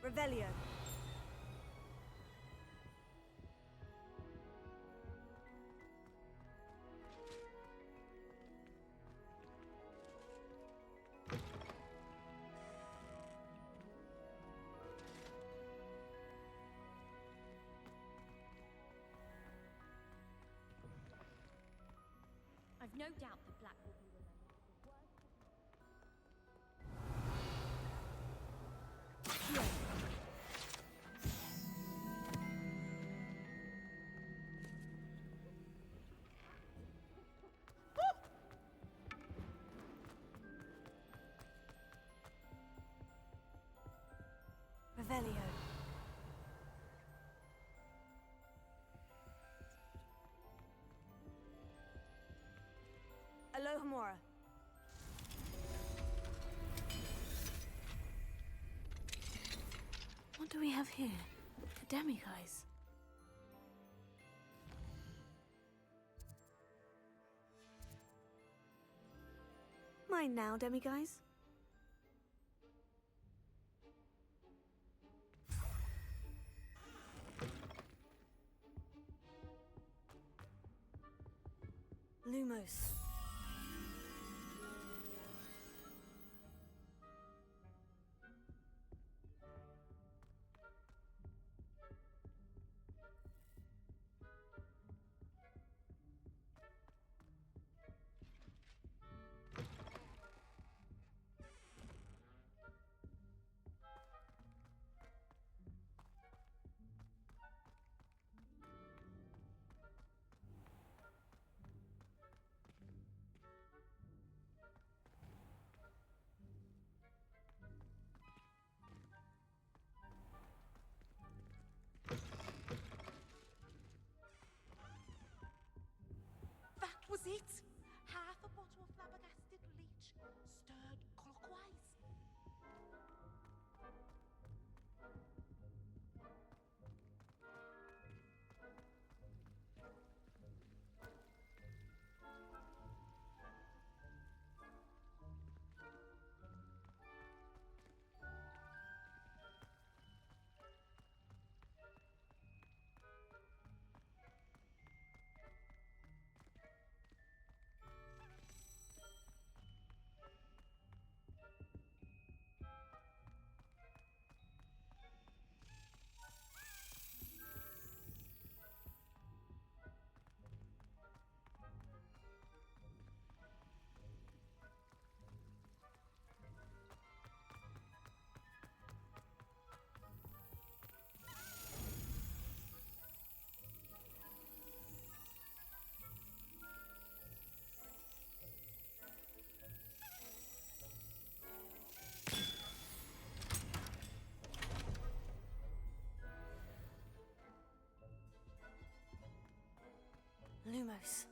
Revelio. I've no doubt the Black will be remembered as the worst. Revelio. Alohomora. What do we have here? The demiguise. Mine now, demiguise. Lumos. Lumos.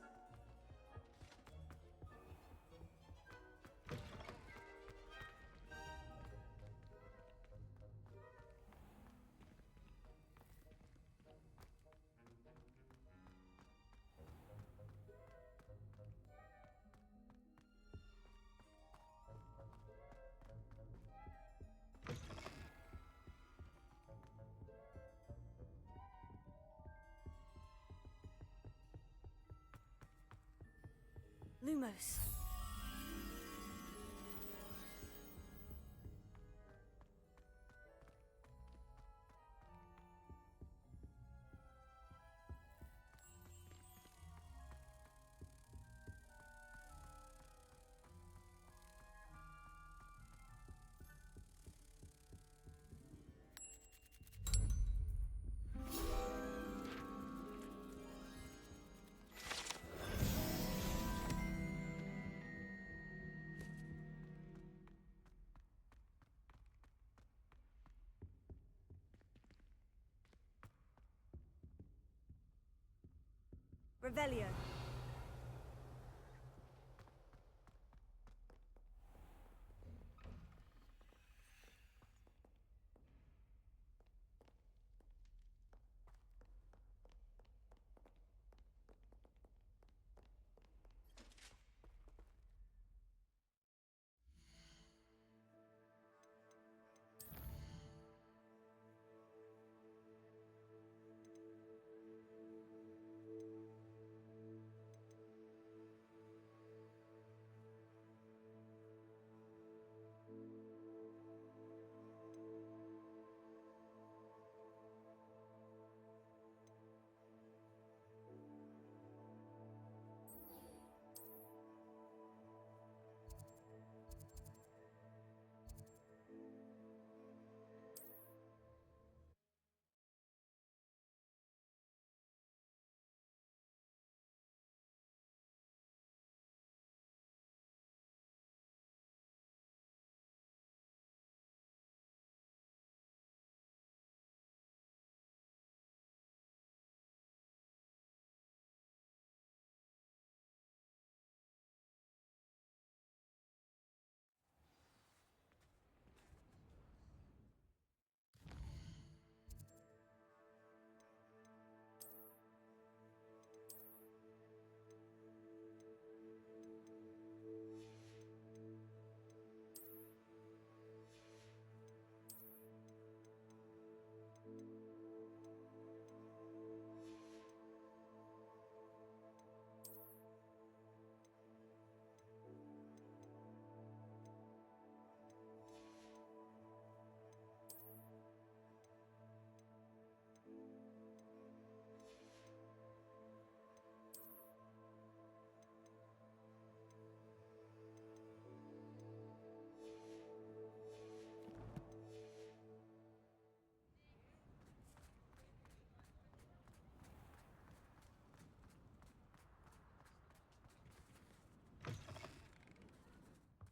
Lumos. Revelio.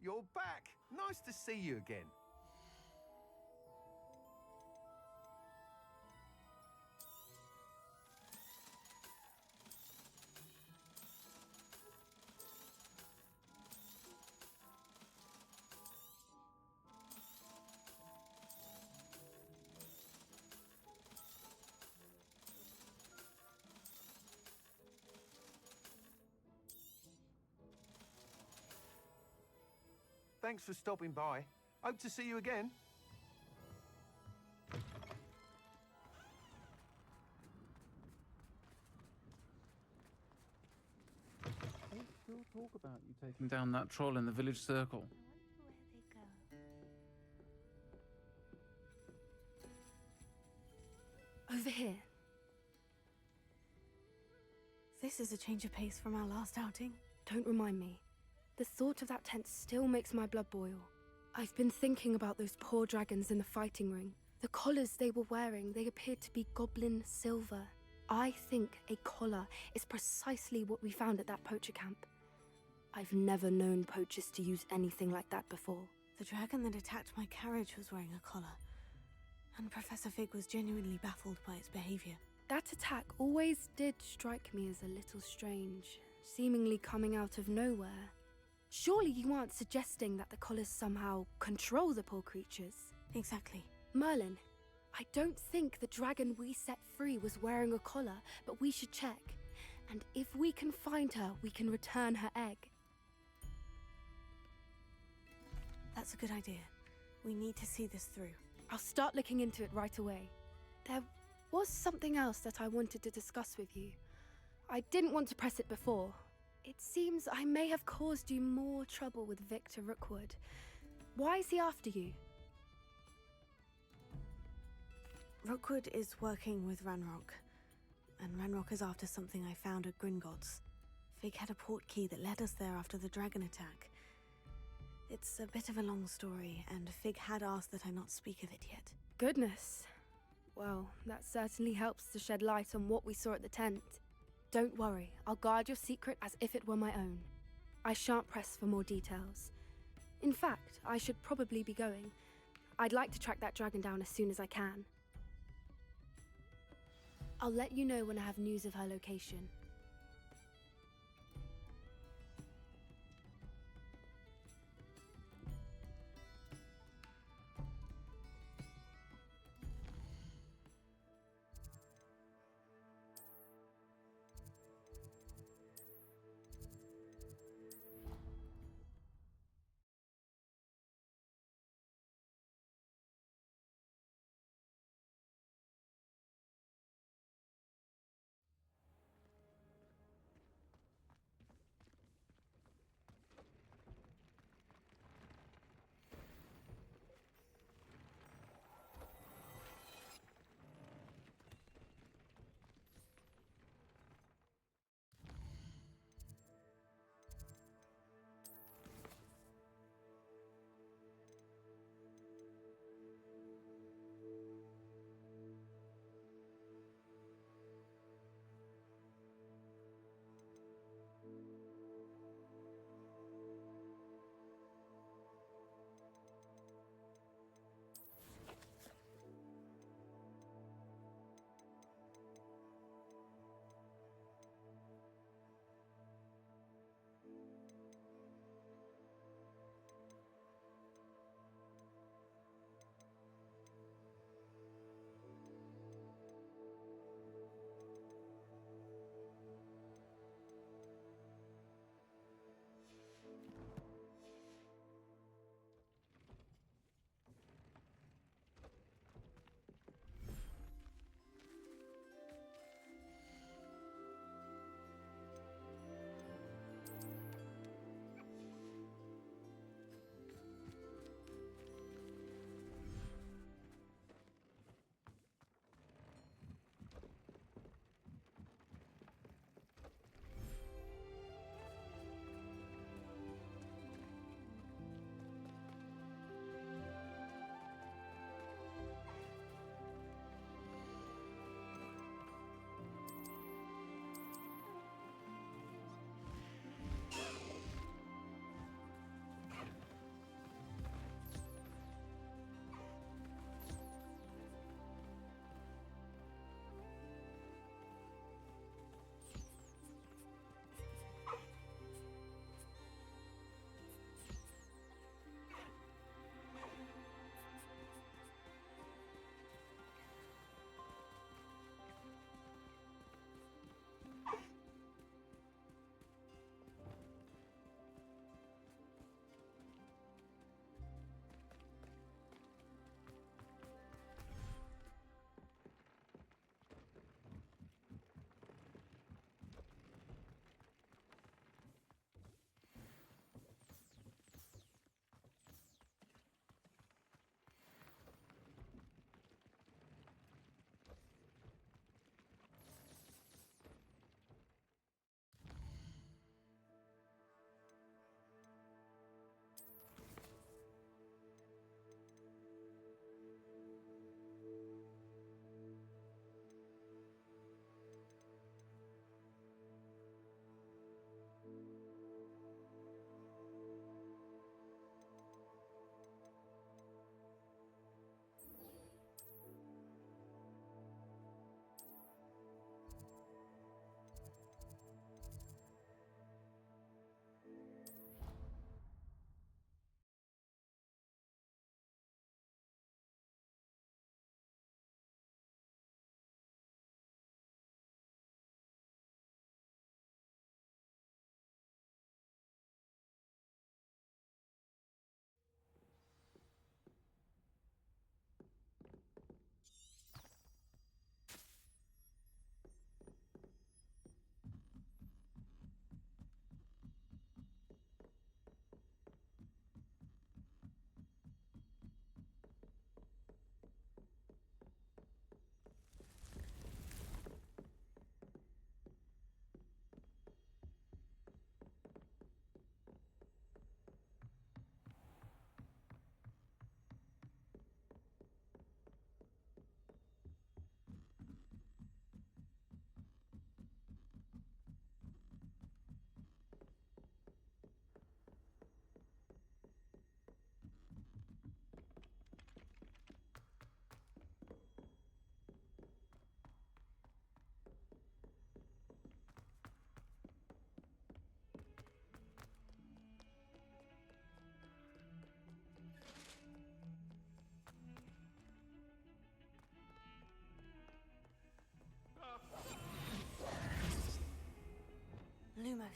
You're back. Nice to see you again. Thanks for stopping by. Hope to see you again. They still talk about you taking down that troll in the village circle. Over here. This is a change of pace from our last outing. Don't remind me. The thought of that tent still makes my blood boil. I've been thinking about those poor dragons in the fighting ring. The collars they were wearing, they appeared to be goblin silver. I think a collar is precisely what we found at that poacher camp. I've never known poachers to use anything like that before. The dragon that attacked my carriage was wearing a collar, and Professor Fig was genuinely baffled by its behavior. That attack always did strike me as a little strange, seemingly coming out of nowhere. Surely you aren't suggesting that the collars somehow control the poor creatures? Exactly. Merlin, I don't think the dragon we set free was wearing a collar, but we should check. And if we can find her, we can return her egg. That's a good idea. We need to see this through. I'll start looking into it right away. There was something else that I wanted to discuss with you. I didn't want to press it before. It seems I may have caused you more trouble with Victor Rookwood. Why is he after you? Rookwood is working with Ranrock, and Ranrock is after something I found at Gringotts. Fig had a port key that led us there after the dragon attack. It's a bit of a long story, and Fig had asked that I not speak of it yet. Goodness. Well, that certainly helps to shed light on what we saw at the tent. Don't worry, I'll guard your secret as if it were my own. I shan't press for more details. In fact, I should probably be going. I'd like to track that dragon down as soon as I can. I'll let you know when I have news of her location.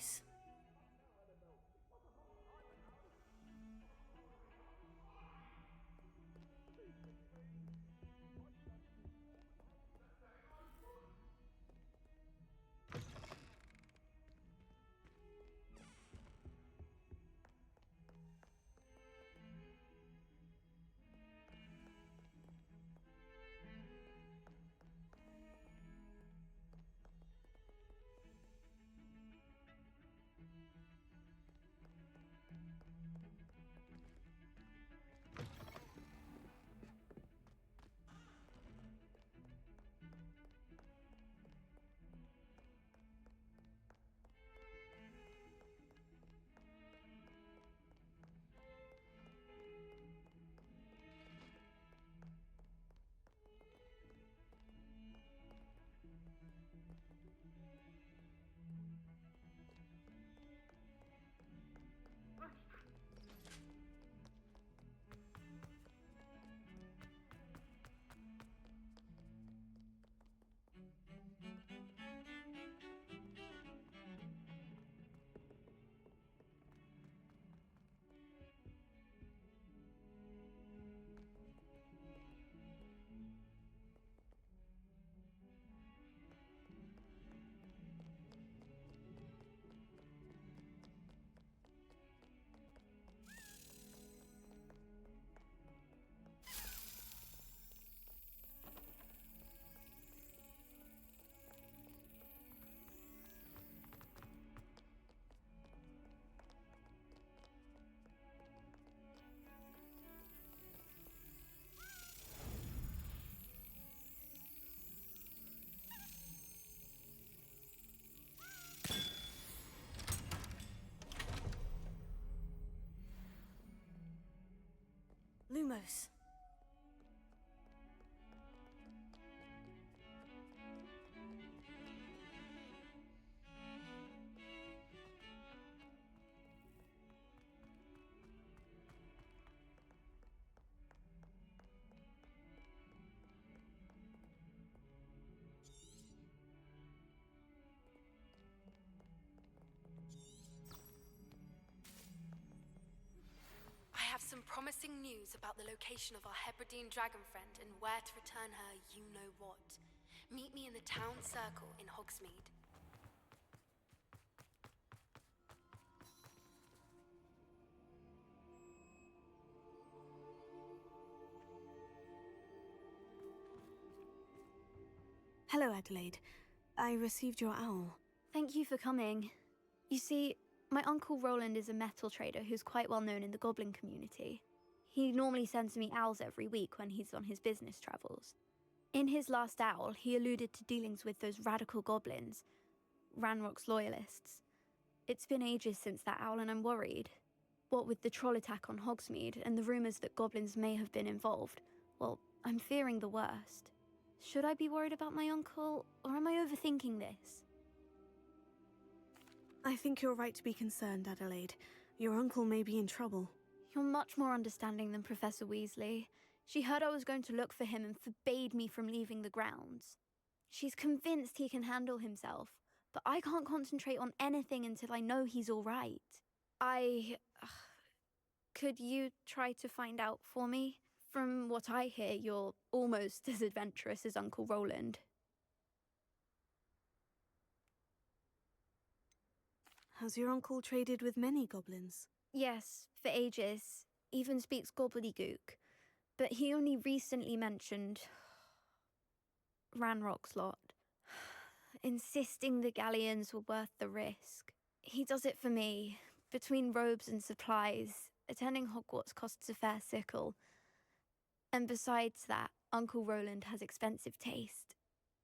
Lumos. Lumos. I have some promising news about the location of our Hebridean dragon friend and where to return her you-know-what. Meet me in the town circle in Hogsmeade. Hello, Adelaide. I received your owl. Thank you for coming. You see, my uncle Roland is a metal trader who's quite well known in the goblin community. He normally sends me owls every week when he's on his business travels. In his last owl, he alluded to dealings with those radical goblins, Ranrock's loyalists. It's been ages since that owl and I'm worried. What with the troll attack on Hogsmeade and the rumours that goblins may have been involved, well, I'm fearing the worst. Should I be worried about my uncle, or am I overthinking this? I think you're right to be concerned, Adelaide. Your uncle may be in trouble. You're much more understanding than Professor Weasley. She heard I was going to look for him and forbade me from leaving the grounds. She's convinced he can handle himself, but I can't concentrate on anything until I know he's all right. Could you try to find out for me? From what I hear, you're almost as adventurous as Uncle Roland. Has your uncle traded with many goblins? Yes, for ages. Even speaks gobbledygook. But he only recently mentioned Ranrock's lot, insisting the galleons were worth the risk. He does it for me. Between robes and supplies, attending Hogwarts costs a fair sickle. And besides that, Uncle Roland has expensive taste.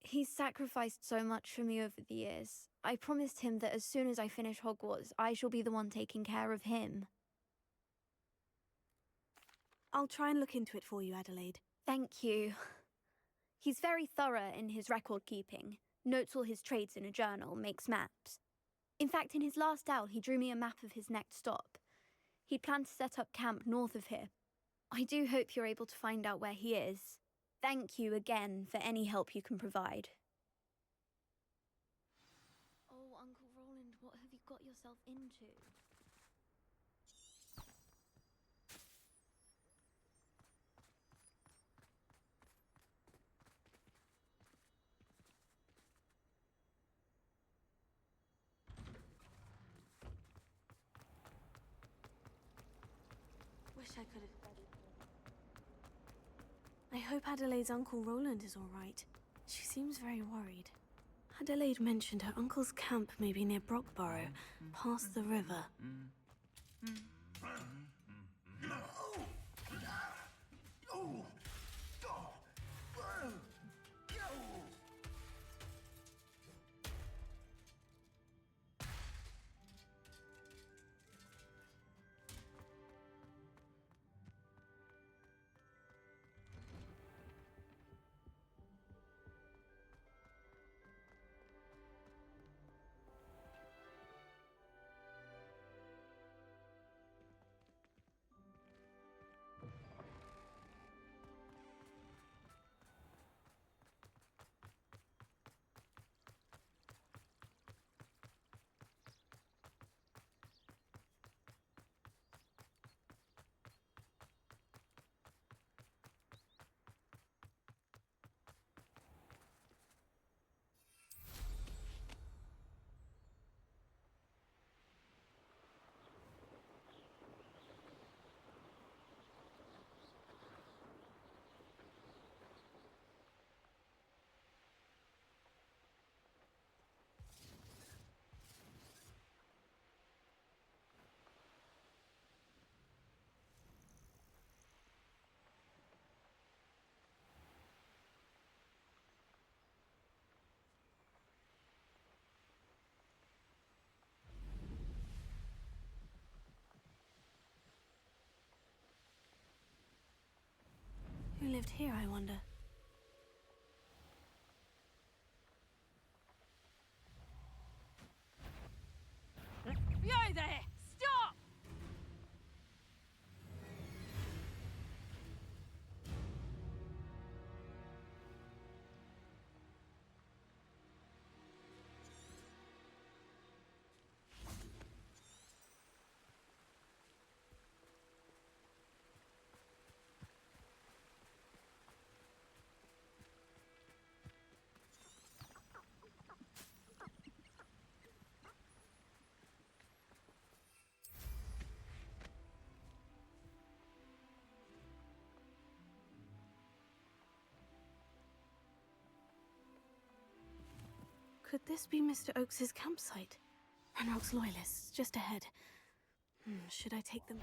He's sacrificed so much for me over the years. I promised him that as soon as I finish Hogwarts, I shall be the one taking care of him. I'll try and look into it for you, Adelaide. Thank you. He's very thorough in his record keeping, notes all his trades in a journal, makes maps. In fact, in his last owl, he drew me a map of his next stop. He planned to set up camp north of here. I do hope you're able to find out where he is. Thank you again for any help you can provide. Oh, Uncle Roland, what have you got yourself into? Wish I could have. I hope Adelaide's Uncle Roland is all right. She seems very worried. Adelaide mentioned her uncle's camp may be near Brockborough, past the river. Who lived here, I wonder? You there! Stop! Could this be Mr. Oakes's campsite? Ranrock's loyalists, just ahead. Should I take them?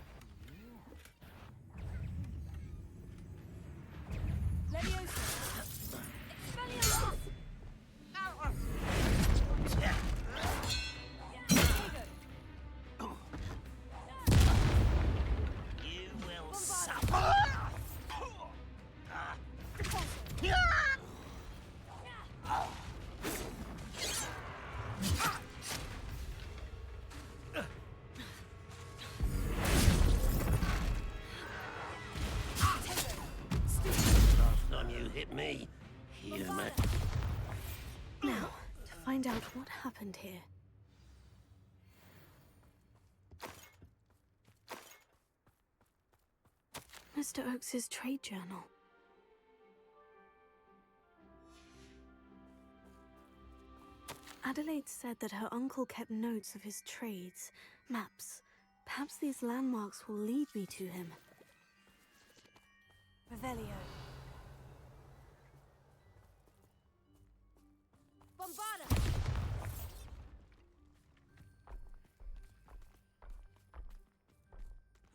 You will suffer. Last time you hit me, human. Now, to find out what happened here. Mr. Oakes's trade journal. Adelaide said that her uncle kept notes of his trades, maps. Perhaps these landmarks will lead me to him. Revelio. Bombarda!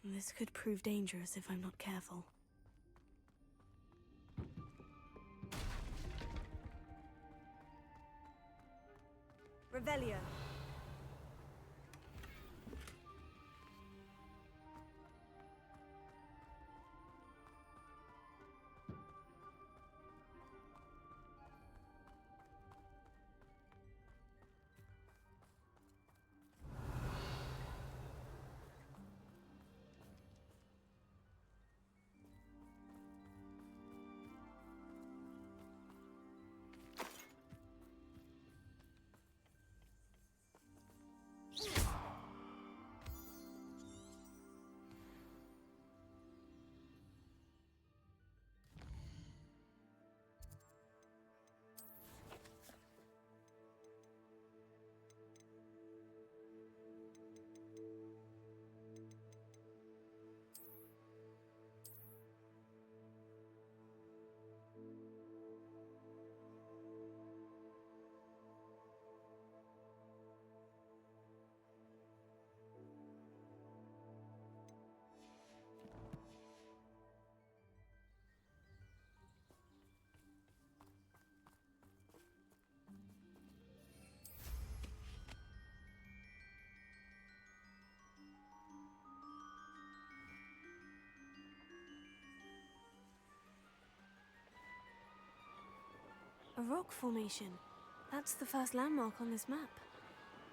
This could prove dangerous if I'm not careful. Revelio. A rock formation. That's the first landmark on this map.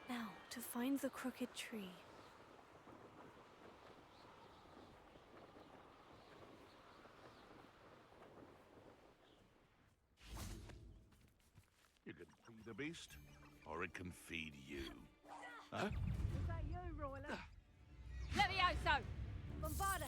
Now, to find the crooked tree. You can feed the beast, or it can feed you. Huh? Is that you, Royler? Levioso! Bombarda!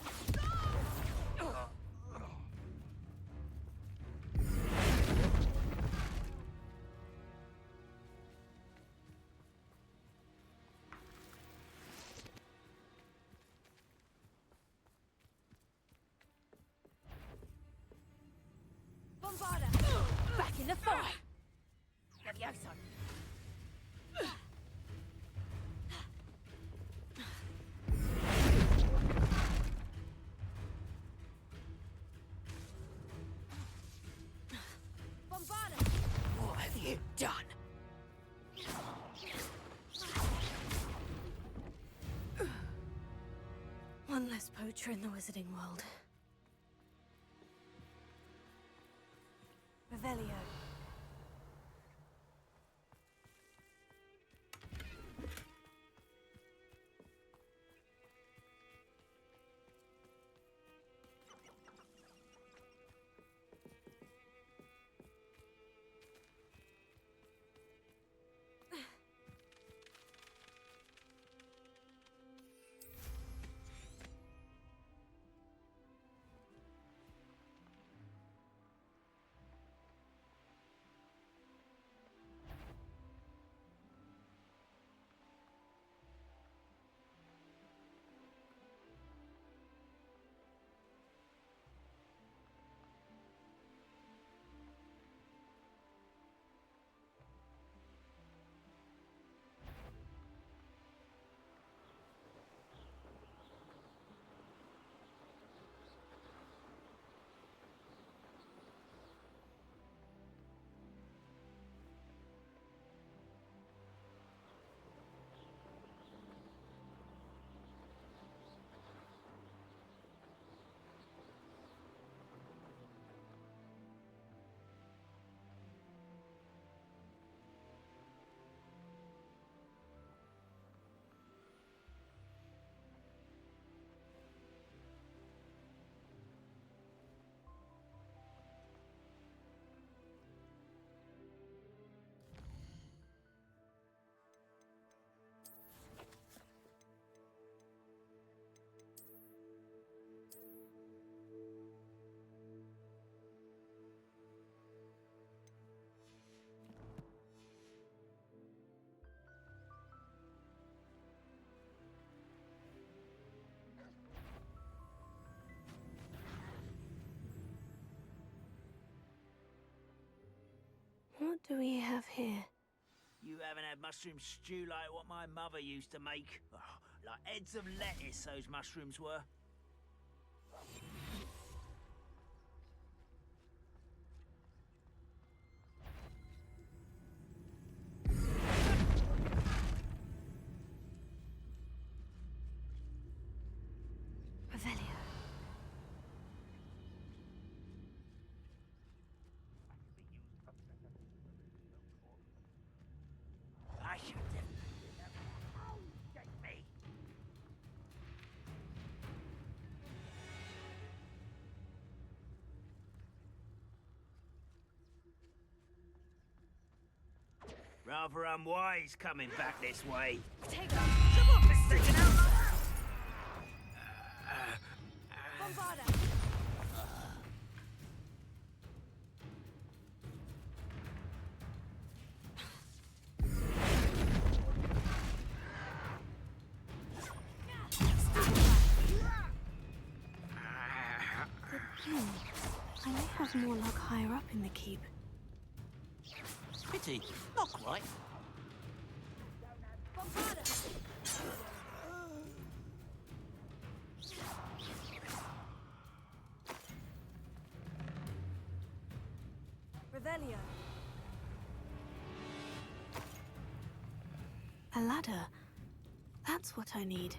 Bombarda! Back in the fight! Levioso! Bombarda! What have you done? One less poacher in the wizarding world. Revelio. What do we have here? You haven't had mushroom stew like what my mother used to make? Oh, like heads of lettuce, those mushrooms were. Revelio. I should definitely have... Oh, take me! Rather unwise coming back this way. Take off! Someone been sticking out like that! Bombarda! I may have more luck higher up in the keep. Pity, not quite. Revelio. A ladder. That's what I need.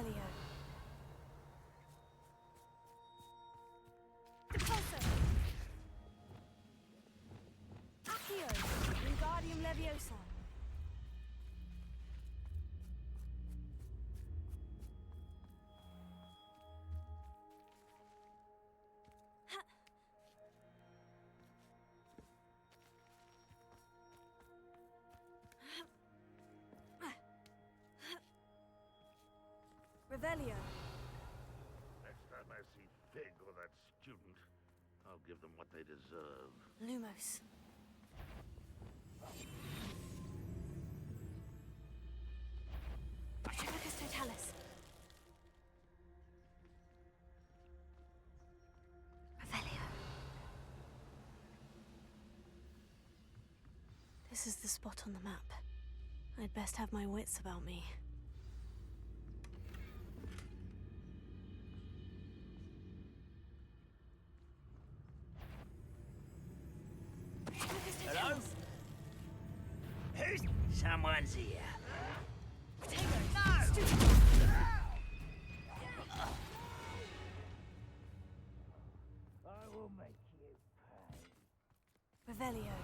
Revelio. Repulso. Accio. Wingardium Leviosa. Revelio. Next time I see Fig or that student, I'll give them what they deserve. Lumos. Retrivicus Totalis. Revelio. This is the spot on the map. I'd best have my wits about me. Hello? Who's... Someone's here. I will make you pay. Revelio.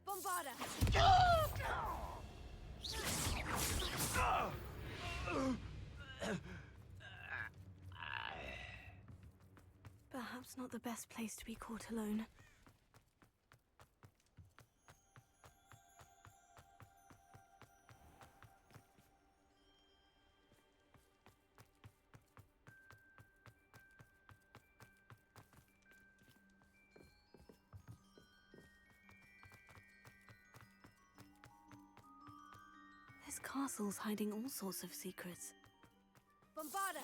Bombarda! Perhaps not the best place to be caught alone. This castle's hiding all sorts of secrets. Bombarda!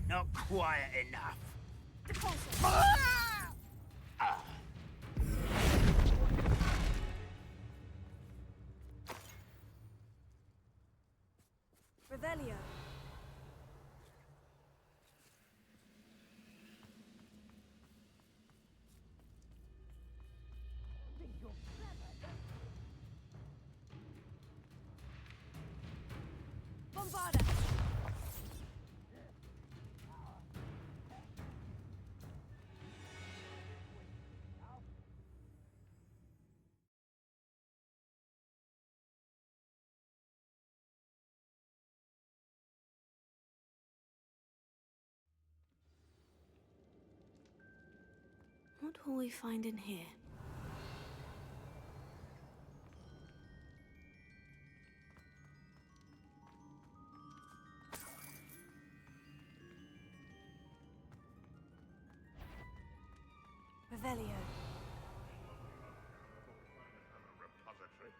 Not quiet enough. Revelio. Bombarda! What will we find in here? Revelio. Repository.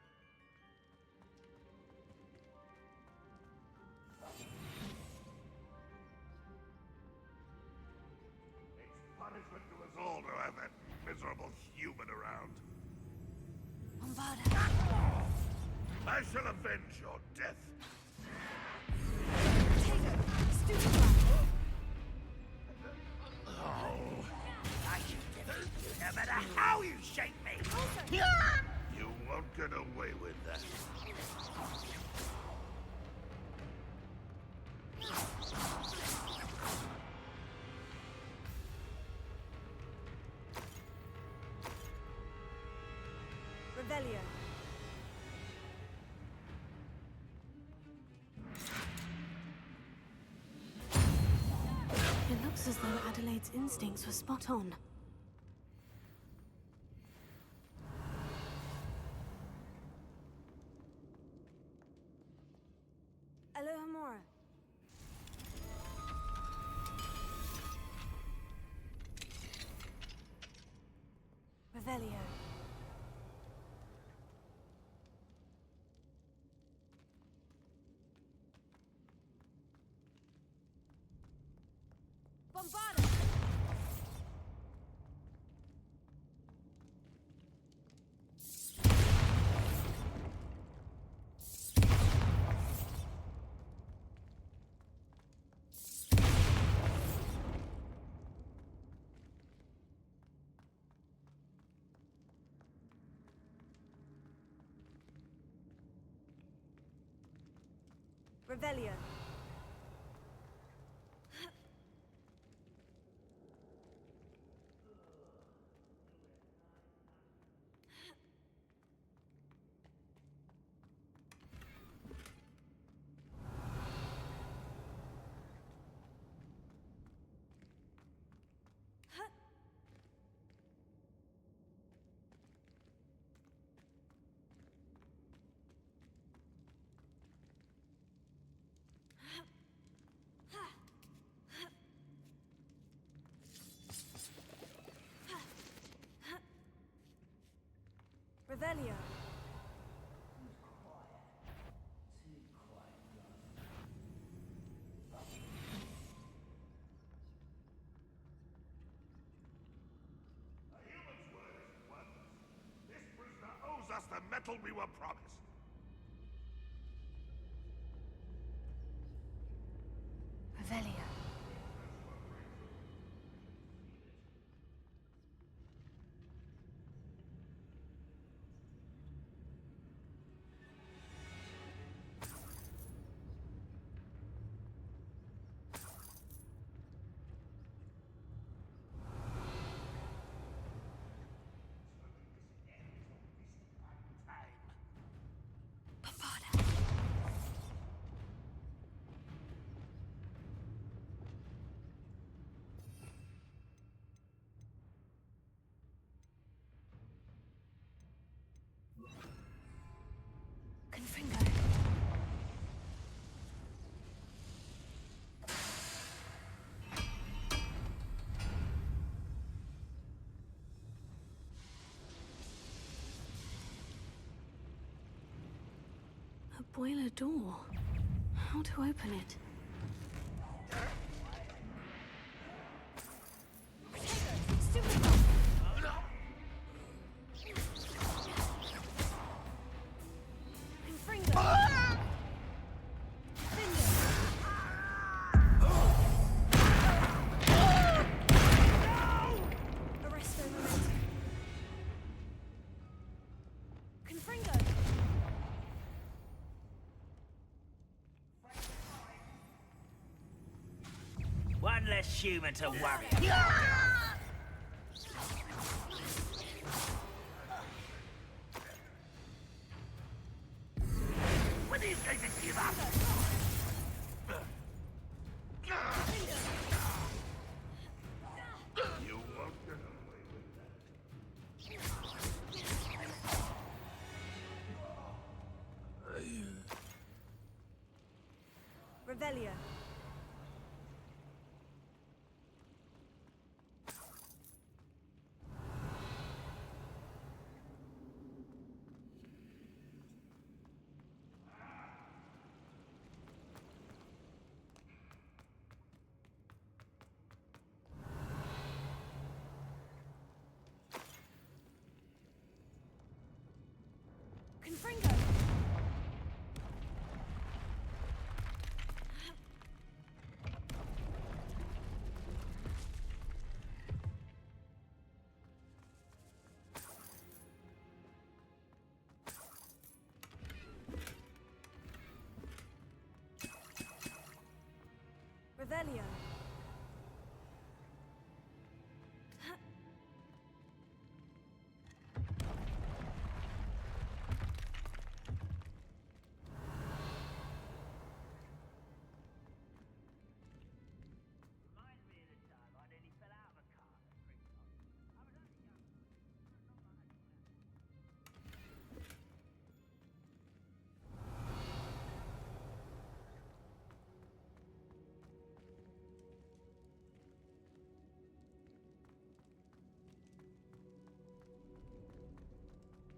It's punishment to us all to have that miserable human around. Bombarda. I shall avenge your death. No matter how you shake me! You won't get away with that. Revelio. It looks as though Adelaide's instincts were spot on. Alohomora. Revelio. Revelio. Revelio. This prisoner owes us the metal we were promised. Revelio. Confringo. A boiler door. How to open it? One less human to worry. When are you going to give up? You won't get away with that. Revelio. Confringo. Revelio.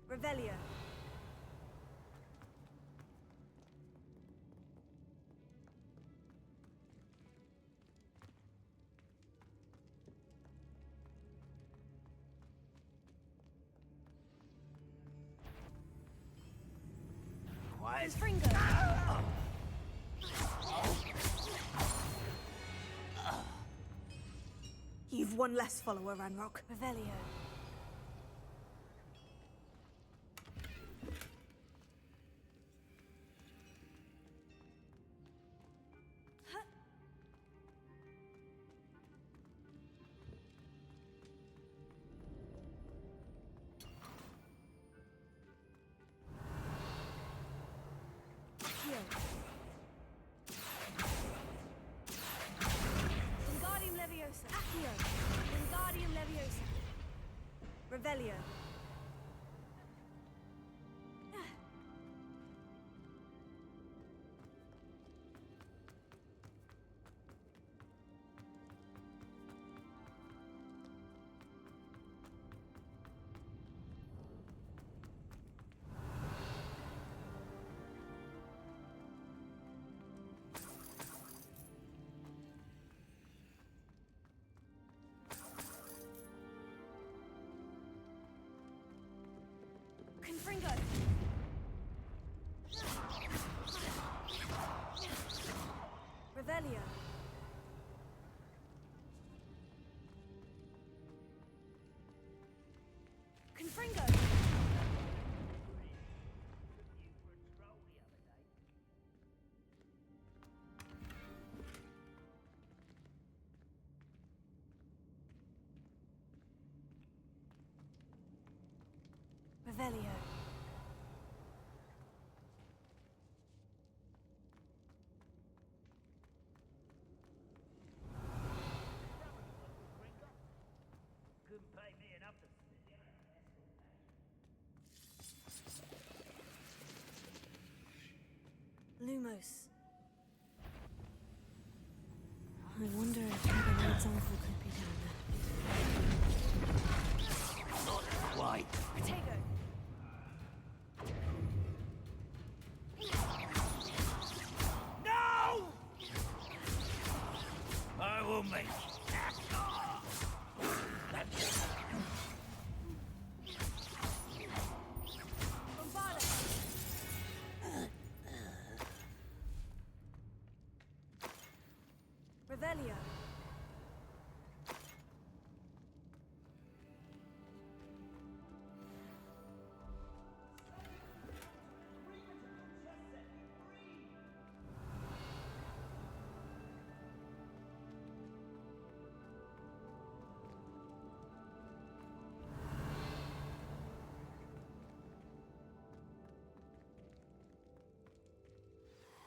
Revelio. Quiet. Confringo. You've one less follower, Ranrock. Revelio. Revelio. Confringo! Revelio. Confringo! Revelio. Couldn't pay me enough to Lumos. I wonder if Hammerhead's uncle could be down there. Not quite. Protego! No! I will make it. Revelio.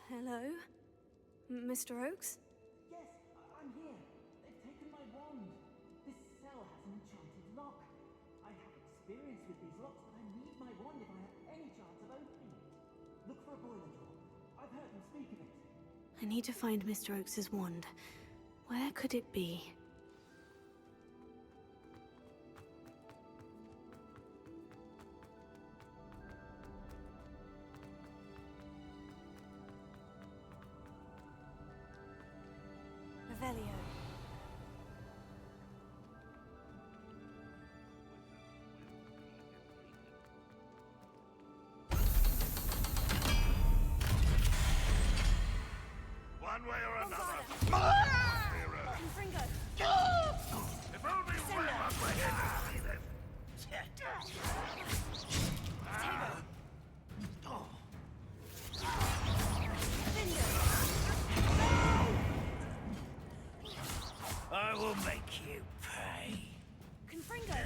Hello? Mr. Oakes? Yes, I'm here. They've taken my wand. This cell has an enchanted lock. I have experience with these locks, but I need my wand if I have any chance of opening it. Look for a boiler door. I've heard them speak of it. I need to find Mr. Oakes's wand. Where could it be? Revelio. One way or another. Confringo. If only one of my head would see I will make you pay. Confringo.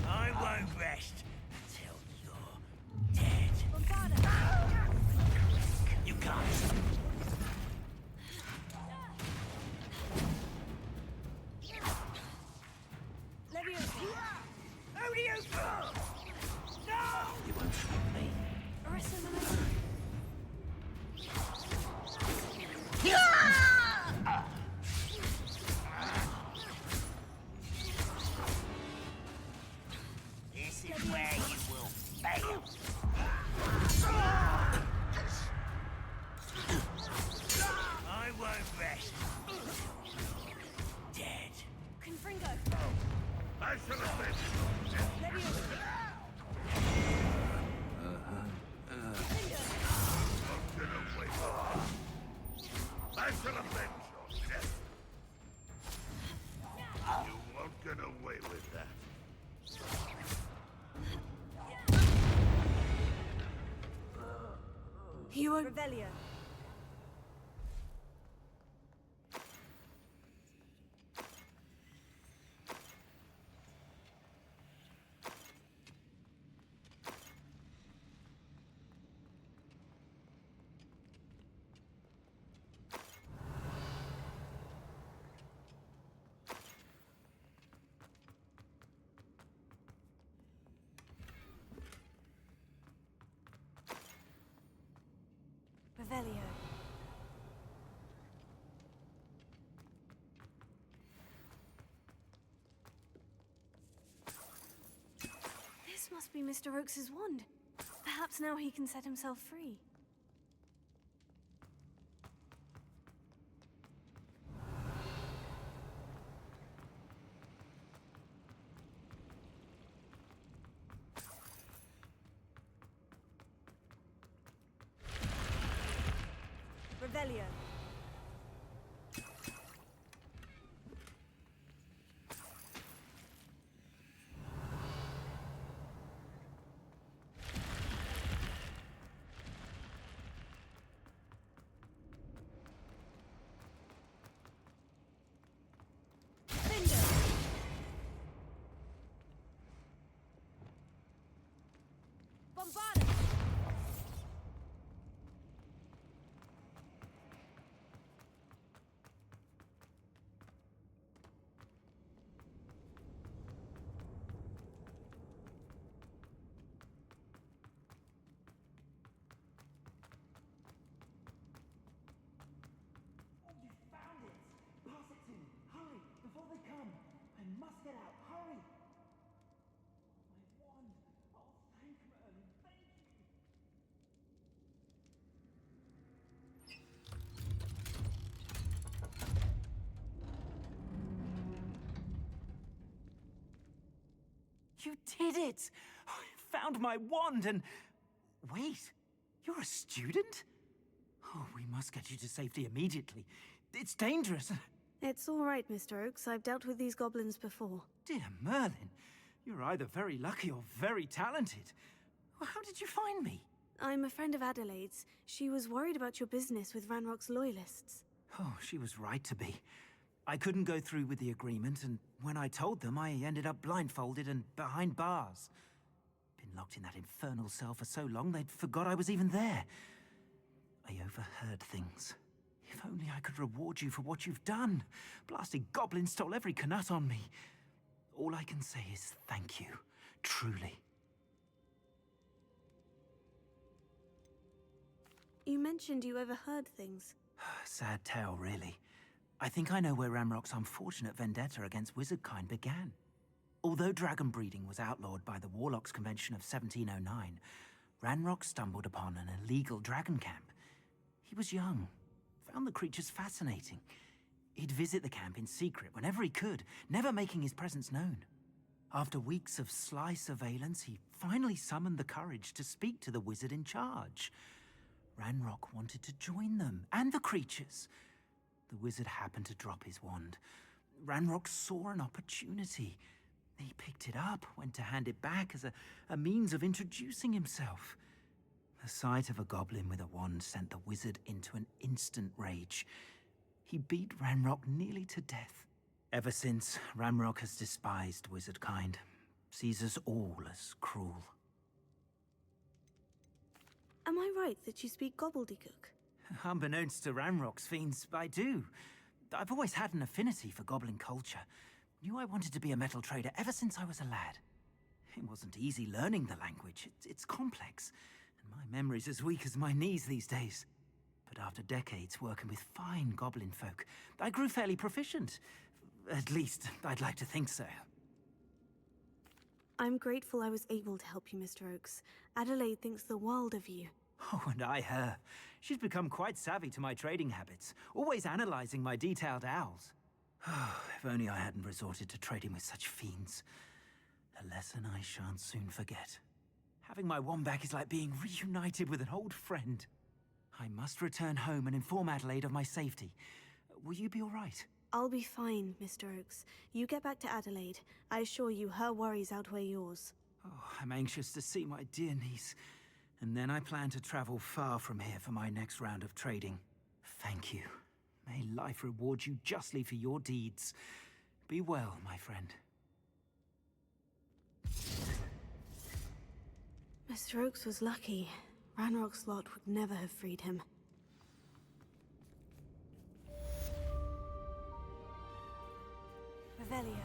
I won't rest until you're dead. You can't. You won't stop me. This is where you will fail. I won't rest until you're dead. Confringo. I should have been. I should have been your death. You won't get away with that. You are Revelio. Revelio. This must be Mr. Oakes's wand. Perhaps now he can set himself free. Revelio. Bombarded! You found it! Pass it to me! Hurry! Before they come! I must get out! Hurry! My wand! Oh, thank Merlin! Thank you! You did it! I found my wand and... Wait, you're a student? Oh, we must get you to safety immediately. It's dangerous. It's all right, Mr. Oakes. I've dealt with these goblins before. Dear Merlin, you're either very lucky or very talented. How did you find me? I'm a friend of Adelaide's. She was worried about your business with Ranrock's loyalists. Oh, she was right to be. I couldn't go through with the agreement, and when I told them, I ended up blindfolded and behind bars. Been locked in that infernal cell for so long, they'd forgot I was even there. I overheard things. If only I could reward you for what you've done. Blasted goblins stole every knut on me. All I can say is thank you, truly. You mentioned you overheard things. Sad tale, really. I think I know where Ranrock's unfortunate vendetta against wizardkind began. Although dragon breeding was outlawed by the Warlocks Convention of 1709, Ranrock stumbled upon an illegal dragon camp. He was young, found the creatures fascinating. He'd visit the camp in secret whenever he could, never making his presence known. After weeks of sly surveillance, he finally summoned the courage to speak to the wizard in charge. Ranrock wanted to join them, and the creatures. The wizard happened to drop his wand. Ranrock saw an opportunity. He picked it up, went to hand it back as a means of introducing himself. The sight of a goblin with a wand sent the wizard into an instant rage. He beat Ranrock nearly to death. Ever since, Ranrock has despised wizardkind, sees us all as cruel. Am I right that you speak gobbledygook? Unbeknownst to Ranrock's fiends, I do. I've always had an affinity for goblin culture. Knew I wanted to be a metal trader ever since I was a lad. It wasn't easy learning the language. It's complex, and my memory's as weak as my knees these days. But after decades working with fine goblin folk, I grew fairly proficient. At least, I'd like to think so. I'm grateful I was able to help you, Mr. Oakes. Adelaide thinks the world of you. Oh, and I her. She's become quite savvy to my trading habits, always analyzing my detailed owls. If only I hadn't resorted to trading with such fiends. A lesson I shan't soon forget. Having my wand back is like being reunited with an old friend. I must return home and inform Adelaide of my safety. Will you be all right? I'll be fine, Mr. Oakes. You get back to Adelaide. I assure you her worries outweigh yours. Oh, I'm anxious to see my dear niece. And then I plan to travel far from here for my next round of trading. Thank you. May life reward you justly for your deeds. Be well, my friend. Mr. Oakes was lucky. Ranrock's lot would never have freed him. Revelio.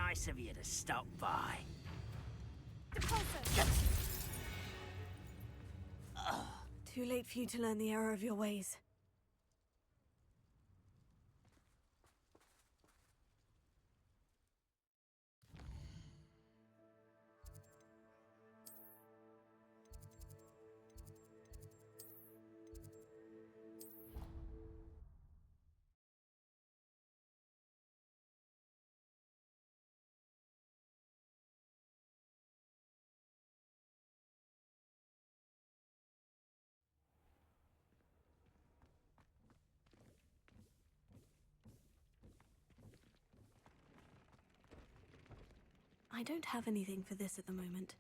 nice of you to stop by. Too late for you to learn the error of your ways. I don't have anything for this at the moment.